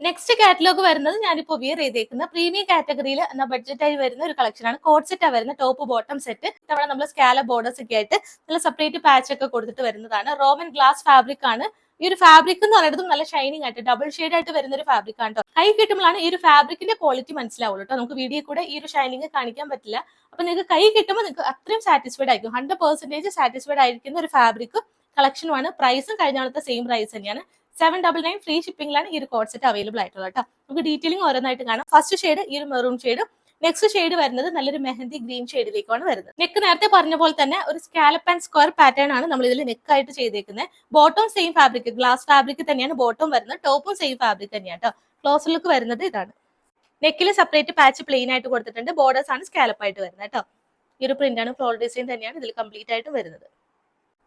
Next catalogue വരുന്നത് ഞാനിപ്പോൾ വിയർ ചെയ്തേക്കുന്ന പ്രീമിയം കാറ്റഗറിയിൽ എന്ന ബഡ്ജറ്റായി വരുന്ന ഒരു കളക്ഷൻ ആണ്. കോഡ് സെറ്റ് വരുന്ന ടോപ്പ് ബോട്ടം സെറ്റ്. ഇത്തവണ നമ്മൾ സ്കാല ബോർഡേഴ്സ് ഒക്കെ ആയിട്ട് നല്ല സെപ്പറേറ്റ് പാച്ച് ഒക്കെ കൊടുത്തിട്ട് വരുന്നതാണ്. റോമൻ ഗ്ലാസ് ഫാബ്രിക് ആണ്. ഈ ഒരു ഫാബ്രിക് എന്ന് പറയുന്നത് നല്ല ഷൈനിങ് ആയിട്ട് ഡബിൾ ഷെയ്ഡ് ആയിട്ട് വരുന്ന ഒരു ഫാബ്രിക് ആണ് കേട്ടോ. കൈ കിട്ടുമ്പോഴാണ് ഈ ഒരു ഫാബ്രിക്കിന്റെ ക്വാളിറ്റി മനസ്സിലാവുള്ളൂ കേട്ടോ. നമുക്ക് വീഡിയോ കൂടെ ഈ ഒരു ഷൈനിങ് കാണിക്കാൻ പറ്റില്ല. അപ്പൊ നിങ്ങൾക്ക് കൈ കിട്ടുമ്പോൾ നിങ്ങൾക്ക് അത്രയും സാറ്റിസ്ഫൈഡ് ആയിരിക്കും. 100% സാറ്റിസ്ഫൈഡ് ആയിരിക്കുന്ന ഒരു ഫാബ്രിക് കളക്ഷനുമാണ്. പ്രൈസും കഴിഞ്ഞ ആളത്തെ സെയിം പ്രൈസ് തന്നെയാണ്. 799 ഫ്രീ ഷിപ്പിംഗിലാണ് ഈ ഒരു കോഡ് സെറ്റ് അവൈലബിൾ ആയിട്ടുള്ളത് കേട്ടോ. നമുക്ക് ഡീറ്റെയിലിംഗ് ഓരോന്നായിട്ട് കാണാം. ഫസ്റ്റ് ഷെയ്ഡ് ഈ ഒരു മെറൂൺ ഷെയ്ഡും നെക്സ്റ്റ് ഷെയ്ഡ് വരുന്നത് നല്ലൊരു മെഹന്തി ഗ്രീൻ ഷെയ്ഡിലേക്കാണ് വരുന്നത്. നെക്ക് നേരത്തെ പറഞ്ഞ പോലെ തന്നെ ഒരു സ്കാലപ്പ് ആൻഡ് സ്ക്വയർ പാറ്റേൺ ആണ് നമ്മൾ ഇതിൽ നെക്ക് ആയിട്ട് ചെയ്തേക്കുന്നത്. Bottom same fabric, glass fabric തന്നെയാണ് ബോട്ടം വരുന്നത്. ടോപ്പും സെയിം ഫാബ്രിക് തന്നെയാണ് കേട്ടോ. ക്ലോസ് ലുക്ക് വരുന്നത് ഇതാണ്. നെക്കിൽ സെപ്പറേറ്റ് പാച്ച് പ്ലെയിൻ ആയിട്ട് കൊടുത്തിട്ടുണ്ട്. ബോർഡേഴ്സ് ആണ് സ്കാലപ്പ് ആയിട്ട് വരുന്നത് കേട്ടോ. ഈ ഒരു പ്രിന്റ് ആണ്, ഫ്ലോർ ഡിസൈൻ തന്നെയാണ് ഇതിൽ കംപ്ലീറ്റ് ആയിട്ട് വരുന്നത്.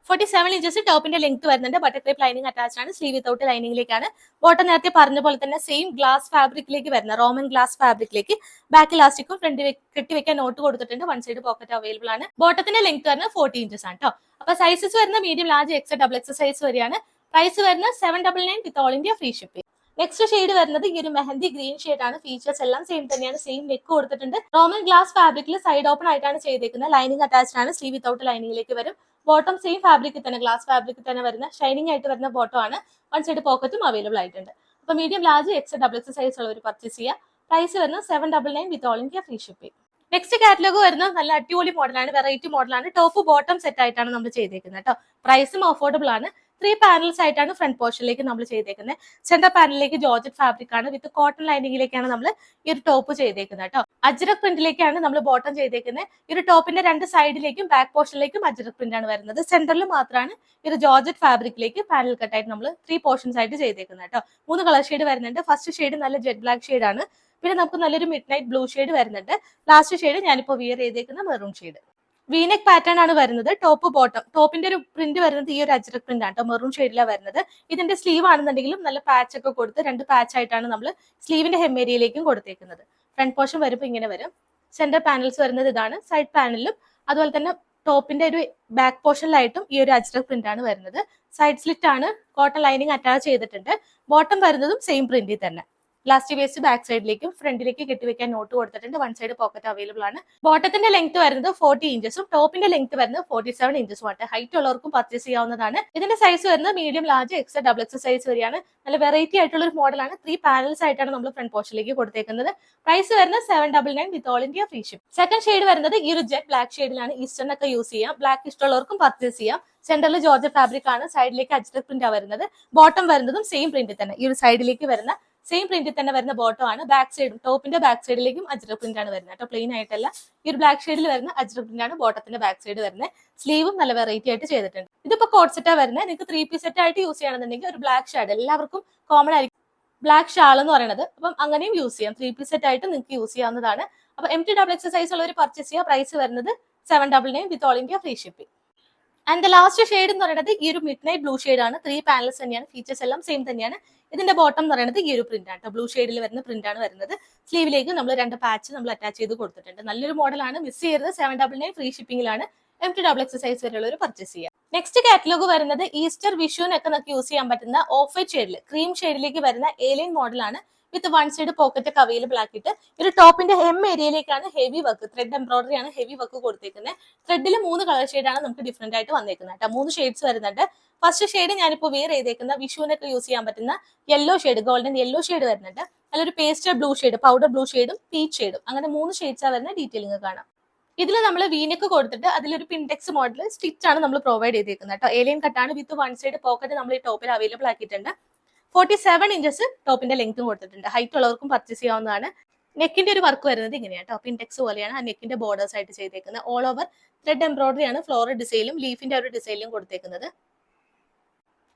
47 ഇഞ്ചസ് ടോപ്പിന്റെ ലെങ്ത് വരുന്നുണ്ട്. ബട്ടർ ടൈപ്പ് ലൈനിങ് അറ്റാച്ച് ആണ്. സ്ലീവ് വിത്തൗട്ട് ലൈനിങ്ങിലേക്കാണ്. ബോട്ടം നേരത്തെ പറഞ്ഞ പോലെ തന്നെ സെയിം ഗ്ലാസ് ഫാബ്രിക്കിലേക്ക് വരുന്ന റോമൻ ഗ്ലാസ് ഫാബ്രിക്കിലേക്ക് ബാക്ക് ഇലാസ്റ്റിക്കും ഫ്രണ്ട് കെട്ടി വെക്കാൻ നോട്ട് കൊടുത്തിട്ടുണ്ട്. വൺ സൈഡ് പോക്കറ്റ് അവൈലബിൾ ആണ്. ബോട്ടത്തിന്റെ ലെങ്ത് വരുന്നത് 40 ഇഞ്ചസ് ആണ് കേട്ടോ. അപ്പൊ സൈസസ് വരുന്ന മീഡിയം ലാർജ് XXL സൈസ് വരെയാണ്. പ്രൈസ് വരുന്നത് 799 വിത്ത് all India free shipping. Next shade വരുന്നത് ഈ ഒരു മെഹന്തി ഗ്രീൻ ഷെയ്ഡ് ആണ്. ഫീച്ചേഴ്സ് എല്ലാം സെയിം തന്നെയാണ്. സെയിം നെക്ക് കൊടുത്തിട്ടുണ്ട്. റോമൻ ഗ്ലാസ് ഫാബ്രിക്കിൽ സൈഡ് ഓപ്പൺ ആയിട്ടാണ് ചെയ്തേക്കുന്നത്. ലൈനിങ് അറ്റാച്ച്ഡ് ആണ്. സ്ലീവ് വിത്തൗട്ട് ലൈനിങ്ങിലേക്ക് വരും. ബോട്ടം സെയിം ഫാബ്രിക്കിൽ തന്നെ, ഗ്ലാസ് ഫാബ്രിക്കിൽ തന്നെ വരുന്ന ഷൈനിങ് ആയിട്ട് വരുന്ന ബോട്ടം ആണ്. വൺ സൈഡ് പോക്കറ്റും അവൈലബിൾ ആയിട്ടുണ്ട്. അപ്പൊ മീഡിയം ലാർജ് XXL സൈസ് ഉള്ളവർ പർച്ചേസ് ചെയ്യുക. പ്രൈസ് വരുന്നത് 799 വിത്ത് all India free shipping. Next catalogue വരുന്നത് നല്ല അടിപൊളി മോഡലാണ്, വെറൈറ്റി മോഡലാണ്. ടോപ്പ് ബോട്ടം സെറ്റ് ആയിട്ടാണ് നമ്മൾ ചെയ്തേക്കുന്നത് കേട്ടോ. പ്രൈസും അഫോർഡബിൾ ആണ്. 3 പാനൽസ് ആയിട്ടാണ് ഫ്രണ്ട് പോർഷനിലേക്ക് നമ്മൾ ചെയ്തേക്കുന്നത്. സെന്റർ പാനലിലേക്ക് ജോർജറ്റ് ഫാബ്രിക് ആണ്. വിത്ത് കോട്ടൺ ലൈനിങ്ങിലേക്കാണ് നമ്മൾ ഈ ഒരു ടോപ്പ് ചെയ്തേക്കുന്നത് കേട്ടോ. അജ്രക് പ്രിന്റിലേക്കാണ് നമ്മൾ ബോട്ടം ചെയ്തേക്കുന്നത്. ഈ ഒരു ടോപ്പിന്റെ രണ്ട് സൈഡിലേക്കും ബാക്ക് പോർഷനിലേക്കും അജ്രക് പ്രിന്റ് ആണ് വരുന്നത്. സെന്ററിൽ മാത്രമാണ് ഈ ഒരു ജോർജറ്റ് ഫാബ്രിക്കിലേക്ക് പാനൽ കട്ടായിട്ട് നമ്മൾ 3 പോർഷൻസ് ആയിട്ട് ചെയ്തേക്കുന്നത് കേട്ടോ. 3 കളർ ഷെയ്ഡ് വരുന്നുണ്ട്. ഫസ്റ്റ് ഷെയ്ഡ് നല്ല ജെറ്റ് ബ്ലാക്ക് ഷെയ്ഡ് ആണ്. പിന്നെ നമുക്ക് നല്ലൊരു മിഡ് നൈറ്റ് ബ്ലൂ ഷെയ്ഡ് വരുന്നുണ്ട്. ലാസ്റ്റ് ഷെയ്ഡ് ഞാനിപ്പോൾ വിയർ ചെയ്തേക്കുന്ന മെറൂൺ ഷെയ്ഡ്. വീനെക്ക് പാറ്റേൺ ആണ് വരുന്നത്. ടോപ്പ് ബോട്ടം, ടോപ്പിന്റെ ഒരു പ്രിന്റ് വരുന്നത് ഈ ഒരു അജ്രക് പ്രിന്റ് ആണ്. മെറൂൺ ഷെയ്ഡിലാണ് വരുന്നത്. ഇതിന്റെ സ്ലീവ് ആണെന്നുണ്ടെങ്കിലും നല്ല പാച്ച് ഒക്കെ കൊടുത്ത് 2 പാച്ച് ആയിട്ടാണ് നമ്മൾ സ്ലീവിന്റെ ഹെം ഏരിയയിലേക്കും കൊടുത്തേക്കുന്നത്. ഫ്രണ്ട് പോർഷൻ വരുമ്പോൾ ഇങ്ങനെ വരും. സെന്റർ പാനൽസ് വരുന്നത് ഇതാണ്. സൈഡ് പാനലിലും അതുപോലെ തന്നെ ടോപ്പിന്റെ ഒരു ബാക്ക് പോർഷനിലായിട്ടും ഈ ഒരു അജ്രക് പ്രിന്റ് ആണ് വരുന്നത്. സൈഡ് സ്ലിറ്റ് ആണ്. കോട്ടൺ ലൈനിങ് അറ്റാച്ച് ചെയ്തിട്ടുണ്ട്. ബോട്ടം വരുന്നതും സെയിം പ്രിന്റിൽ തന്നെ. ലാസ്റ്റ് വേസ്റ്റ് ബാക്ക് സൈഡിലേക്കും ഫ്രണ്ടിലേക്ക് കെട്ടിവെക്കാൻ നോട്ട് കൊടുത്തിട്ടുണ്ട്. വൺ സൈഡ് പോക്കറ്റ് അവൈലബിൾ ആണ്. ബോട്ടത്തിന്റെ ലെങ്ത് വരുന്നത് 40 ഇഞ്ചസും ടോപ്പിന്റെ ലെങ്ത് വരുന്നത് 47 ഇഞ്ചസും ആയിട്ട്. ഹൈറ്റ് ഉള്ളവർക്കും പർച്ചേസ് ചെയ്യാവുന്നതാണ്. ഇതിന്റെ സൈസ് വരുന്നത് medium, large, X, double X size വരെയാണ്. നല്ല വെറൈറ്റി ആയിട്ടുള്ള ഒരു മോഡലാണ്. 3 പാനൽസ് ആയിട്ടാണ് നമ്മൾ ഫ്രണ്ട് പോർഷനിലേക്ക് കൊടുത്തേക്കുന്നത്. പ്രൈസ് വരുന്നത് 799 വിത്ത് all India free ship. Second shade വരുന്നത് ഈ ഒരു ജെറ്റ് ബ്ലാക്ക് ഷെയ്ഡിലാണ്. ഈസ്റ്റേൺ ഒക്കെ യൂസ് ചെയ്യാം. ബ്ലാക്ക് ഇഷ്ടമുള്ളവർക്കും പർച്ചേസ് ചെയ്യാം. സെന്ററിൽ ജോർജറ്റ് ഫാബ്രിക് ആണ്. സൈഡിലേക്ക് അജ്രക് പ്രിന്റ് ആണ് വരുന്നത്. ബോട്ടം വരുന്നതും സെയിം പ്രിന്റിൽ തന്നെ, ഈ ഒരു സൈഡിലേക്ക് വരുന്ന സെയിം പ്രിന്റിൽ തന്നെ വരുന്ന ബോട്ടം ആണ്. ബാക്ക് സൈഡും ടോപ്പിന്റെ ബാക്ക് സൈഡിലേക്കും അജ്രക് പ്രിന്റ് ആണ് വരുന്നത് കേട്ടോ. പ്ലെയിൻ ആയിട്ടല്ല, ഈ ഒരു ബ്ലാക്ക് ഷെയ്ഡിൽ വരുന്ന അജ്രക് പ്രിന്റ് ആണ് ബോട്ടത്തിന്റെ ബാക്ക് സൈഡ് വരുന്നത്. സ്ലീവും നല്ല വെറൈറ്റി ആയിട്ട് ചെയ്തിട്ടുണ്ട്. ഇതിപ്പോ കോട്ട് സെറ്റാ വരുന്നത്. നിങ്ങൾക്ക് 3 പീസ് സെറ്റ് ആയിട്ട് യൂസ് ചെയ്യണമെന്നുണ്ടെങ്കിൽ ഒരു ബ്ലാക്ക് ഷാഡ്, എല്ലാവർക്കും കോമൺ ആയിരിക്കും ബ്ലാക്ക് ഷാൾ എന്ന് പറയുന്നത്. അപ്പം അങ്ങനെയും യൂസ് ചെയ്യാം. 3 പീസ് സെറ്റ് ആയിട്ട് നിങ്ങൾക്ക് യൂസ് ചെയ്യാവുന്നതാണ്. അപ്പൊ MT ഡബിൾ എക്സസൈസ് ഉള്ളവർ പർച്ചേസ് ചെയ്യുക. പ്രൈസ് വരുന്നത് 799 വിത്ത് all India free shipping. And last shade എന്ന് പറയുന്നത് ഈ ഒരു മിഡ് നൈറ്റ് ബ്ലൂ ഷെയ്ഡ് ആണ്. 3 പാനൽസ് തന്നെയാണ്. ഫീച്ചേഴ്സ് എല്ലാം സെയിം തന്നെയാണ്. ഇതിന്റെ ബോട്ടം എന്ന് പറയുന്നത് ഈ ഒരു പ്രിന്റ് ആണ്. ബ്ലൂ ഷെയ്ഡിൽ വരുന്ന പ്രിന്റ് ആണ് വരുന്നത്. സ്ലീവിലേക്ക് നമ്മൾ 2 പാച്ച് നമ്മൾ അറ്റാച്ച് ചെയ്ത് കൊടുത്തിട്ടുണ്ട്. നല്ലൊരു മോഡലാണ്. മിസ് ചെയ്യരുത്. 799 ഫ്രീ ഷിപ്പിംഗിലാണ് MT ഡബിൾ എക്സസൈസ് വരെയുള്ളവർ പർച്ചേസ് ചെയ്യുക. നെക്സ്റ്റ് കാറ്റലോഗ് വരുന്നത് ഈസ്റ്റർ, വിഷുവിനൊക്കെ നമുക്ക് യൂസ് ചെയ്യാൻ പറ്റുന്ന ഓഫ് വൈറ്റ് ഷെയ്ഡിൽ ക്രീം ഷെയ്ഡിലേക്ക് വരുന്ന ഏലിയൻ മോഡലാണ്. വിത്ത് വൺ സൈഡ് പോക്കറ്റ് ഒക്കെ അവൈലബിൾ ആക്കിയിട്ട് ഒരു ടോപ്പിന്റെ ഹെം ഏരിയയിലേക്കാണ് ഹെവി വർക്ക്, ത്രെഡ് എംബ്രോയിഡറി ആണ് ഹെവി വർക്ക് കൊടുത്തേക്കുന്നത്. ത്രെഡിൽ 3 കളർ ഷെയ്ഡാണ് നമുക്ക് ഡിഫറെന്റ് ആയിട്ട് വന്നേക്കുന്നത് കേട്ടോ. 3 ഷെയ്ഡ്സ് വരുന്നുണ്ട്. ഫസ്റ്റ് ഷെയ്ഡ് ഞാനിപ്പോൾ വെയർ ചെയ്തേക്കുന്ന വിഷുവിനൊക്കെ യൂസ് ചെയ്യാൻ പറ്റുന്ന yellow shade, golden yellow shade വരുന്നുണ്ട്. നല്ലൊരു pastel blue shade, powder blue ഷെയ്ഡും പീച്ച് ഷെയ്ഡും, അങ്ങനെ 3 ഷെയ്ഡ്സാണ് വരുന്ന. ഡീറ്റെയിലിംഗ് കാണാം. ഇതിൽ നമ്മൾ വീനെക്ക് കൊടുത്തിട്ട് അതിലൊരു പിൻടെക്സ് മോഡൽ സ്റ്റിച്ച് ആണ് നമ്മൾ പ്രൊവൈഡ് ചെയ്തേക്കുന്നത് കേട്ടോ. ഏലിയൻ കട്ടാണ്. വിത്ത് വൺ സൈഡ് പോക്കറ്റ് നമ്മൾ ഈ ടോപ്പിൽ അവൈലബിൾ ആക്കിയിട്ടുണ്ട്. 47 ഇഞ്ചസ് ടോപ്പിന്റെ ലെങ്ത്തും കൊടുത്തിട്ടുണ്ട്. ഹൈറ്റ് ഉള്ളവർക്കും പർച്ചേസ് ചെയ്യാവുന്നതാണ്. നെക്കിന്റെ ഒരു വർക്ക് വരുന്നത് ഇങ്ങനെയാണ് കേട്ടോ. പിൻടെക്സ് പോലെയാണ് ആ നെക്കിന്റെ ബോർഡേഴ്സ് ആയിട്ട് ചെയ്തേക്കുന്നത്. ഓൾ ഓവർ ത്രെഡ് എംബ്രോയിഡറി ആണ് ഫ്ലോറൽ ഡിസൈനും ലീഫിന്റെ ഒരു ഡിസൈനിലും കൊടുത്തേക്കുന്നത്.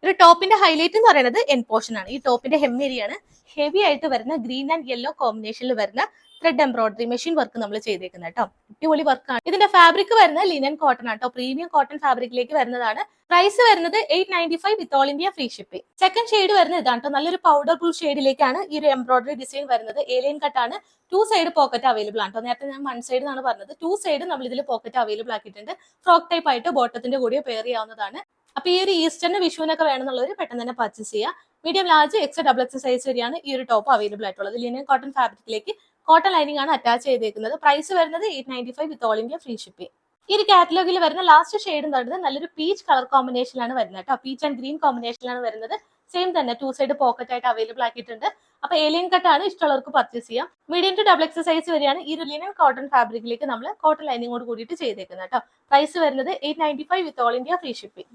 ഒരു ടോപ്പിന്റെ ഹൈലൈറ്റ് എന്ന് പറയുന്നത് എൻ പോർഷൻ ആണ്. ഈ ടോപ്പിന്റെ ഹെം ഏരിയയാണ് ഹെവി ആയിട്ട് വരുന്ന ഗ്രീൻ ആൻഡ് യെല്ലോ കോമ്പിനേഷനിൽ വരുന്ന ത്രെഡ് എംബ്രോയിഡറി മെഷീൻ വർക്ക് നമ്മൾ ചെയ്തേക്കുന്നത് കേട്ടോ. അടിപൊളി വർക്കാണ്. ഇതിന്റെ ഫാബ്രിക് വരുന്നത് ലിനൻ കോട്ടൺ ആട്ടോ. പ്രീമിയം കോട്ടൺ ഫാബ്രിക്കിലേക്ക് വരുന്നതാണ്. പ്രൈസ് വരുന്നത് 895 വിത്ത് all India free shipping. Second shade വരുന്നത് ഇതാണ് കേട്ടോ. നല്ലൊരു പൗഡർ ബ്ലൂ ഷെയ്ഡിലേക്കാണ് ഈ ഒരു എംബ്രോയിഡറി ഡിസൈൻ വരുന്നത്. ഏലിയൻ കട്ടാണ്. 2 സൈഡ് പോക്കറ്റ് അവൈലബിൾ ആണ് കേട്ടോ. നേരത്തെ ഞാൻ 1 സൈഡ് എന്നാണ് പറഞ്ഞത്. 2 സൈഡ് നമ്മൾ ഇതിൽ പോക്കറ്റ് അവൈലബിൾ ആക്കിയിട്ടുണ്ട്. ഫ്രോക്ക് ടൈപ്പ് ആയിട്ട് ബോട്ടത്തിന്റെ കൂടെ പെയർ ചെയ്യാവുന്നതാണ്. അപ്പൊ ഈ ഒരു ഈസ്റ്ററിന് വിഷുവിനൊക്കെ വേണമെന്നുള്ളവർ പെട്ടെന്ന് തന്നെ പർച്ചേസ് ചെയ്യുക. Medium, large, X, double X size വരെയാണ് ഈ ഒരു ടോപ്പ് അവൈലബിൾ ആയിട്ടുള്ളത്. ലിനൻ കോട്ടൺ ഫാബ്രിക്കിലേക്ക് കോട്ടൺ ലൈനിങ് ആണ് അറ്റാച്ച് ചെയ്തേക്കുന്നത്. പ്രൈസ് വരുന്നത് 895 വിത്ത് ഓൾ ഇന്ത്യ ഫ്രീ ഷിപ്പിംഗ്. ഈ ഒരു കാറ്റലോഗിൽ വരുന്ന ലാസ്റ്റ് ഷെയ്ഡ് എന്ന് പറയുന്നത് നല്ലൊരു പീച്ച് കളർ കോമ്പിനേഷനിലാണ് വരുന്നത് കേട്ടോ. പീച്ച് ആൻഡ് ഗ്രീൻ കോമ്പിനേഷനിലാണ് വരുന്നത്. സെയിം തന്നെ 2 സൈഡ് പോക്കറ്റ് ആയിട്ട് അവൈലബിൾ ആക്കിയിട്ടുണ്ട്. അപ്പൊ ഏലിയൻ കട്ടാണ്. ഇഷ്ടമുള്ളവർക്ക് പർച്ചേസ് ചെയ്യാം. Medium to double X size വരെയാണ് ഈ ഒരു ലിനൻ കോട്ടൺ ഫാബ്രിക്കിലേക്ക് നമ്മൾ കോട്ടൺ ലൈനിങ്ങോട് കൂടിയിട്ട് ചെയ്തേക്കുന്നത് കേട്ടോ. പ്രൈസ് വരുന്നത് 895 വിത്ത് all India free shipping.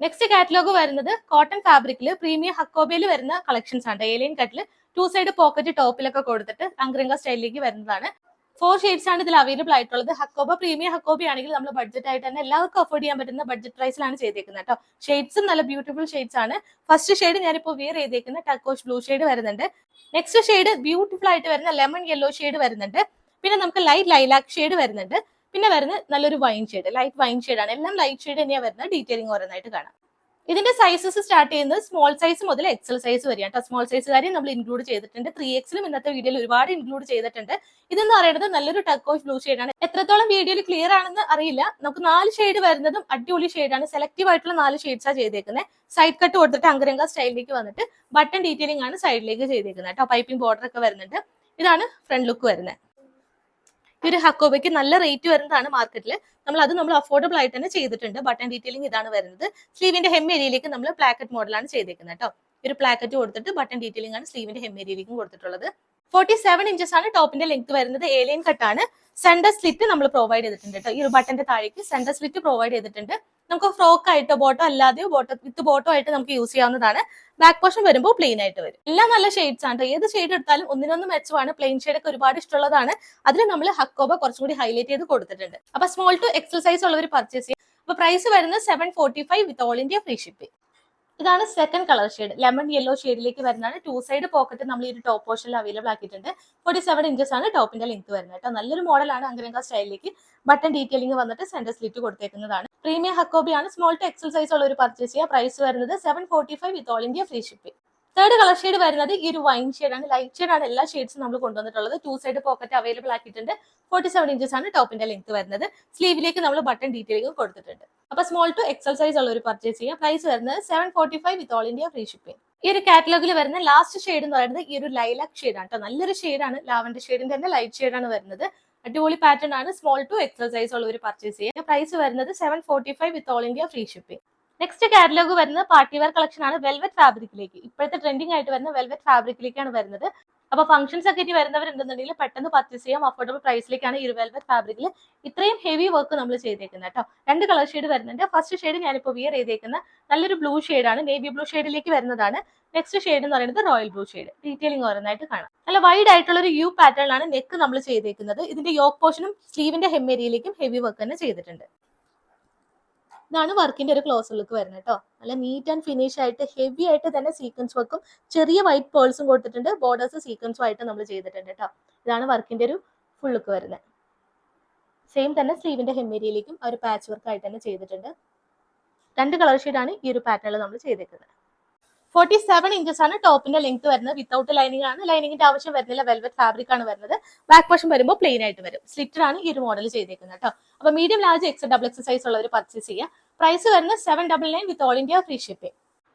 Next catalogue വരുന്നത് കോട്ടൺ ഫാബ്രിക്കിൽ പ്രീമിയം ഹക്കോബയിൽ വരുന്ന കളക്ഷൻസ് ആണ്. ഏലിയൻ കട്ടിൽ 2 സൈഡ് പോക്കറ്റ് ടോപ്പിലൊക്കെ കൊടുത്തിട്ട് അങ്ക്രങ്ക സ്റ്റൈലിലേക്ക് വരുന്നതാണ്. 4 ഷെയ്ഡ്സ് ആണ് ഇതിൽ അവൈലബിൾ ആയിട്ടുള്ളത്. ഹക്കോബ പ്രീമിയം ഹക്കോബ ആണെങ്കിൽ നമ്മൾ ബഡ്ജറ്റ് ആയിട്ട് തന്നെ എല്ലാവർക്കും അഫോർഡ് ചെയ്യാൻ പറ്റുന്ന ബഡ്ജറ്റ് പ്രൈസിലാണ് ചെയ്തേക്കുന്നത് കേട്ടോ. ഷെയ്ഡ്സും നല്ല ബ്യൂട്ടിഫുൾ ഷെയ്ഡ്സ് ആണ്. ഫസ്റ്റ് ഷെയ്ഡ് ഞാനിപ്പോൾ വിയർ ചെയ്തേക്കുന്ന ടർക്കോഷ് ബ്ലൂ ഷെയ്ഡ് വരുന്നുണ്ട്. നെക്സ്റ്റ് ഷെയ്ഡ് ബ്യൂട്ടിഫുൾ ആയിട്ട് വരുന്ന ലെമൺ യെല്ലോ ഷെയ്ഡ് വരുന്നുണ്ട്. പിന്നെ നമുക്ക് ലൈറ്റ് ലൈലാക്ക് ഷെയ്ഡ് വരുന്നുണ്ട്. പിന്നെ വരുന്നത് നല്ലൊരു wine shade, light wine shade ആണ്. എല്ലാം ലൈറ്റ് ഷെയ്ഡ് തന്നെയാണ് വരുന്നത്. ഡീറ്റെയിലിംഗ് ഓരോന്നായിട്ട് കാണാം. ഇതിന്റെ സൈസസ് സ്റ്റാർട്ട് ചെയ്യുന്നത് സ്മോൾ സൈസ് മുതൽ എക്സൽ സൈസ് വരെയാണ് കേട്ടോ. സ്മോൾ സൈസ് കാര്യം നമ്മൾ ഇൻക്ലൂഡ് ചെയ്തിട്ടുണ്ട്. 3Xലും ഇന്നത്തെ വീഡിയോയിൽ ഒരുപാട് ഇൻക്ലൂഡ് ചെയ്തിട്ടുണ്ട്. ഇതെന്ന് പറയുന്നത് നല്ലൊരു ടർക്കോഷ് ബ്ലൂ ഷെയ്ഡാണ്. എത്രത്തോളം വീഡിയോയിൽ ക്ലിയർ ആണെന്ന് അറിയില്ല. നമുക്ക് 4 ഷെയ്ഡ് വരുന്നതും അടിപൊളി ഷെയ്ഡാണ്. സെലക്റ്റീവ് ആയിട്ടുള്ള 4 ഷെയ്ഡ്സാണ് ചെയ്തേക്കുന്നത്. സൈഡ് കട്ട് കൊടുത്തിട്ട് അങ്കരങ്ക സ്റ്റൈലിലേക്ക് വന്നിട്ട് ബട്ടൺ ഡീറ്റെയിലിംഗ് ആണ് സൈഡിലേക്ക് ചെയ്തേക്കുന്നത് കേട്ടോ. പൈപ്പിംഗ് ബോർഡർ ഒക്കെ വരുന്നുണ്ട്. ഇതാണ് ഫ്രണ്ട് ലുക്ക് വരുന്നത്. ഈ ഒരു ഹക്കോബയ്ക്ക് നല്ല റേറ്റ് വരുന്നതാണ് മാർക്കറ്റിൽ. നമ്മൾ അഫോർഡബിൾ ആയിട്ട് തന്നെ ചെയ്തിട്ടുണ്ട്. ബട്ടൺ ഡീറ്റെയിലിംഗ് ഇതാണ് വരുന്നത്. സ്ലീവിന്റെ ഹെം ഏരിയയിലേക്ക് നമ്മൾ പ്ലാക്കറ്റ് മോഡലാണ് ചെയ്തേക്കുന്നത് കേട്ടോ. ഒരു പ്ലാക്കറ്റ് കൊടുത്തിട്ട് ബട്ടൺ ഡീറ്റെയിലിംഗ് ആണ് സ്ലീവിന്റെ ഹെം ഏരിയയിലേക്കും കൊടുത്തിട്ടുള്ളത്. 47 ഇഞ്ചസ് ആണ് ടോപ്പിന്റെ ലെങ്ത് വരുന്നത്. ഏലിയൻ കട്ടാണ്. സെന്റർ സ്ലിറ്റ് നമ്മൾ പ്രൊവൈഡ് ചെയ്തിട്ടുണ്ട് കേട്ടോ. ഈ ഒരു ബട്ടന്റെ താഴേക്ക് സെന്റർ സ്ലിറ്റ് പ്രൊവൈഡ് ചെയ്തിട്ടുണ്ട്. നമുക്ക് ഫ്രോക്ക് ആയിട്ടോ ബോട്ടോ അല്ലാതെയോ വിത്ത് ബോട്ടോ ആയിട്ട് നമുക്ക് യൂസ് ചെയ്യാവുന്നതാണ്. ബാക്ക് പോർഷൻ വരുമ്പോൾ പ്ലെയിൻ ആയിട്ട് വരും. എല്ലാം നല്ല ഷെയ്ഡ്സ് ആണ്. ഏത് ഷെയ്ഡ് എടുത്താലും ഒന്നിനൊന്ന് മെച്ചമാണ്. പ്ലെയിൻ ഷെയ്ഡ് ഒക്കെ ഒരുപാട് ഇഷ്ടമുള്ളതാണ്. അതിൽ നമ്മൾ ഹക്കോബ കുറച്ചും കൂടി ഹൈലൈറ്റ് ചെയ്ത് കൊടുത്തിട്ടുണ്ട്. അപ്പൊ സ്മോൾ ടു എക്സൽ സൈസ് ഉള്ളവർ പർച്ചേസ് ചെയ്യും. അപ്പൊ പ്രൈസ് വരുന്നത് 745 with all India free shipping. ഇതാണ് second colour shade. Lemon yellow ഷെയ്ഡിലേക്ക് വരുന്നതാണ്. 2 സൈഡ് പോക്കറ്റ് നമ്മൾ ഈ ഒരു ടോപ്പ് പോർഷനിൽ അവൈലബിൾ ആക്കിയിട്ടുണ്ട്. 47 ഇഞ്ചസ് ആണ് ടോപ്പിന്റെ ലെങ്ത് വരുന്നത് കേട്ടോ. നല്ലൊരു മോഡലാണ്. അങ്കരങ്ക സ്റ്റൈലിലേക്ക് ബട്ടൺ ഡീറ്റെയിലിംഗ് വന്നിട്ട് സെന്റർ സ്ലിറ്റ് കൊടുത്തേക്കുന്നതാണ്. പ്രീമിയം ഹക്കോബിയാണ്. സ്മോൾ ടു എക്സൽ സൈസ് ഉള്ള ഒരു പർച്ചേസ് ചെയ്യുക. പ്രൈസ് വരുന്നത് 745 with all India free shipping. Third colour shade വരുന്നത് ഈ ഒരു വൈൻ ഷെയ്ഡാണ്. ലൈറ്റ് ഷെയ്ഡാണ് എല്ലാ ഷെയ്ഡ്സും നമ്മൾ കൊണ്ടുവന്നിട്ടുള്ളത്. 2 സൈഡ് പോക്കറ്റ് അവൈലബിൾ ആക്കിയിട്ടുണ്ട്. 47 ഇഞ്ചസ് ആണ് ടോപ്പിന്റെ ലെങ്ത് വരുന്നത്. സ്ലീവിലേക്ക് നമ്മൾ ബട്ടൺ ഡീറ്റെയിലിംഗ് കൊടുത്തിട്ടുണ്ട്. അപ്പൊ സ്മോൾ ടു എക്സൽ സൈസ് ഉള്ള ഒരു പർച്ചേസ് ചെയ്യാം. പ്രൈസ് വരുന്നത് 745 with all India free shipping. ഈ ഒരു കാറ്റലോഗിൽ വരുന്ന ലാസ്റ്റ് ഷെയ്ഡ് എന്ന് പറയുന്നത് ഈ ഒരു ലൈലാക് ഷെയ്ഡാണ് കേട്ടോ. നല്ലൊരു ഷെയ്ഡാണ്, ലാവൻഡർ ഷെയ്ഡിന്റെ തന്നെ ലൈറ്റ് ഷെയ്ഡാണ് വരുന്നത്. അടിപൊളി പാറ്റേൺ ആണ്. സ്മോൾ ടു എക്സൽ സൈസ് ഉള്ളവർ പർച്ചേസ് ചെയ്യുക. പ്രൈസ് വരുന്നത് 745 with all India free shipping. Next catalogue വരുന്നത് പാർട്ടി വെയർ കളക്ഷൻ ആണ്. വെൽവെറ്റ് ഫാബ്രിക്കിലേക്ക്, ഇപ്പോഴത്തെ ട്രെൻഡിങ് ആയിട്ട് വരുന്ന വെൽവെറ്റ് ഫാബ്രിക്കിലേക്കാണ് വരുന്നത്. അപ്പൊ ഫംഗ്ഷൻസ് ഒക്കെ ഇനി വരുന്നവരുണ്ടെന്നുണ്ടെങ്കിൽ പെട്ടെന്ന് പർച്ചേസ് ചെയ്യാം. അഫോർഡബിൾ പ്രൈസിലേക്കാണ് ഈ ഒരു വെൽവെറ്റ് ഫാബ്രിക്കിൽ ഇത്രയും ഹെവി വർക്ക് നമ്മൾ ചെയ്തേക്കുന്നത് കേട്ടോ. 2 കളർ ഷെയ്ഡ് വരുന്നുണ്ട്. ഫസ്റ്റ് ഷെയ്ഡ് ഞാനിപ്പോൾ വിയർ ചെയ്തേക്കുന്ന നല്ലൊരു ബ്ലൂ ഷെയ്ഡാണ്, നേവി ബ്ലൂ ഷെയ്ഡിലേക്ക് വരുന്നതാണ്. നെക്സ്റ്റ് ഷെയ്ഡ് എന്ന് പറയുന്നത് റോയൽ ബ്ലൂ ഷെയ്ഡ്. ഡീറ്റെയിലിംഗ് ഓരോന്നായിട്ട് കാണാം. നല്ല വൈഡ് ആയിട്ടുള്ള ഒരു യു പാറ്റേണിലാണ് നെക്ക് നമ്മൾ ചെയ്തേക്കുന്നത്. ഇതിന്റെ യോക്ക് പോർഷനും സ്ലീവിന്റെ ഹെമ്മേരിയിലേക്കും ഹെവി വർക്ക് തന്നെ ചെയ്തിട്ടുണ്ട്. ഇതാണ് വർക്കിന്റെ ഒരു ക്ലോസ് ലുക്ക് വരുന്നത് കേട്ടോ. നല്ല നീറ്റ് ആൻഡ് ഫിനിഷ് ആയിട്ട് ഹെവി ആയിട്ട് തന്നെ സീക്വൻസ് വർക്കും ചെറിയ വൈറ്റ് പേൾസും കൊടുത്തിട്ടുണ്ട്. ബോർഡേഴ്സ് സീക്വൻസും ആയിട്ട് നമ്മൾ ചെയ്തിട്ടുണ്ട് കേട്ടോ. ഇതാണ് വർക്കിന്റെ ഒരു ഫുൾ ലുക്ക് വരുന്നത്. സെയിം തന്നെ സ്ലീവിന്റെ ഹെമ്മേരിയിലേക്കും ഒരു പാച്ച് വർക്ക് ആയിട്ട് തന്നെ ചെയ്തിട്ടുണ്ട്. 2 കളർ ഷെയ്ഡാണ് ഈ ഒരു പാറ്റേണിൽ നമ്മൾ ചെയ്തേക്കുന്നത്. 47 ഇഞ്ചസ് ആണ് ടോപ്പിന്റെ ലെങ്ത് വരുന്നത്. വിത്തൗട്ട് ലൈനിങ് ആണ്. ലൈനിങ്ങിന്റെ ആവശ്യം വരുന്നില്ല. വെൽവെറ്റ് ഫാബ്രിക് ആണ് വരുന്നത്. ബാക്ക് പോർഷൻ വരുമ്പോൾ പ്ലെയിൻ ആയിട്ട് വരും. സ്ലിറ്റഡ് ആണ് ഈ ഒരു മോഡൽ ചെയ്തേക്കുന്നത് കേട്ടോ. അപ്പൊ medium large X double X size ഉള്ളവർ പർച്ചേസ് ചെയ്യുക. പ്രൈസ് വരുന്നത് 799 വിത്ത് all India free shipping.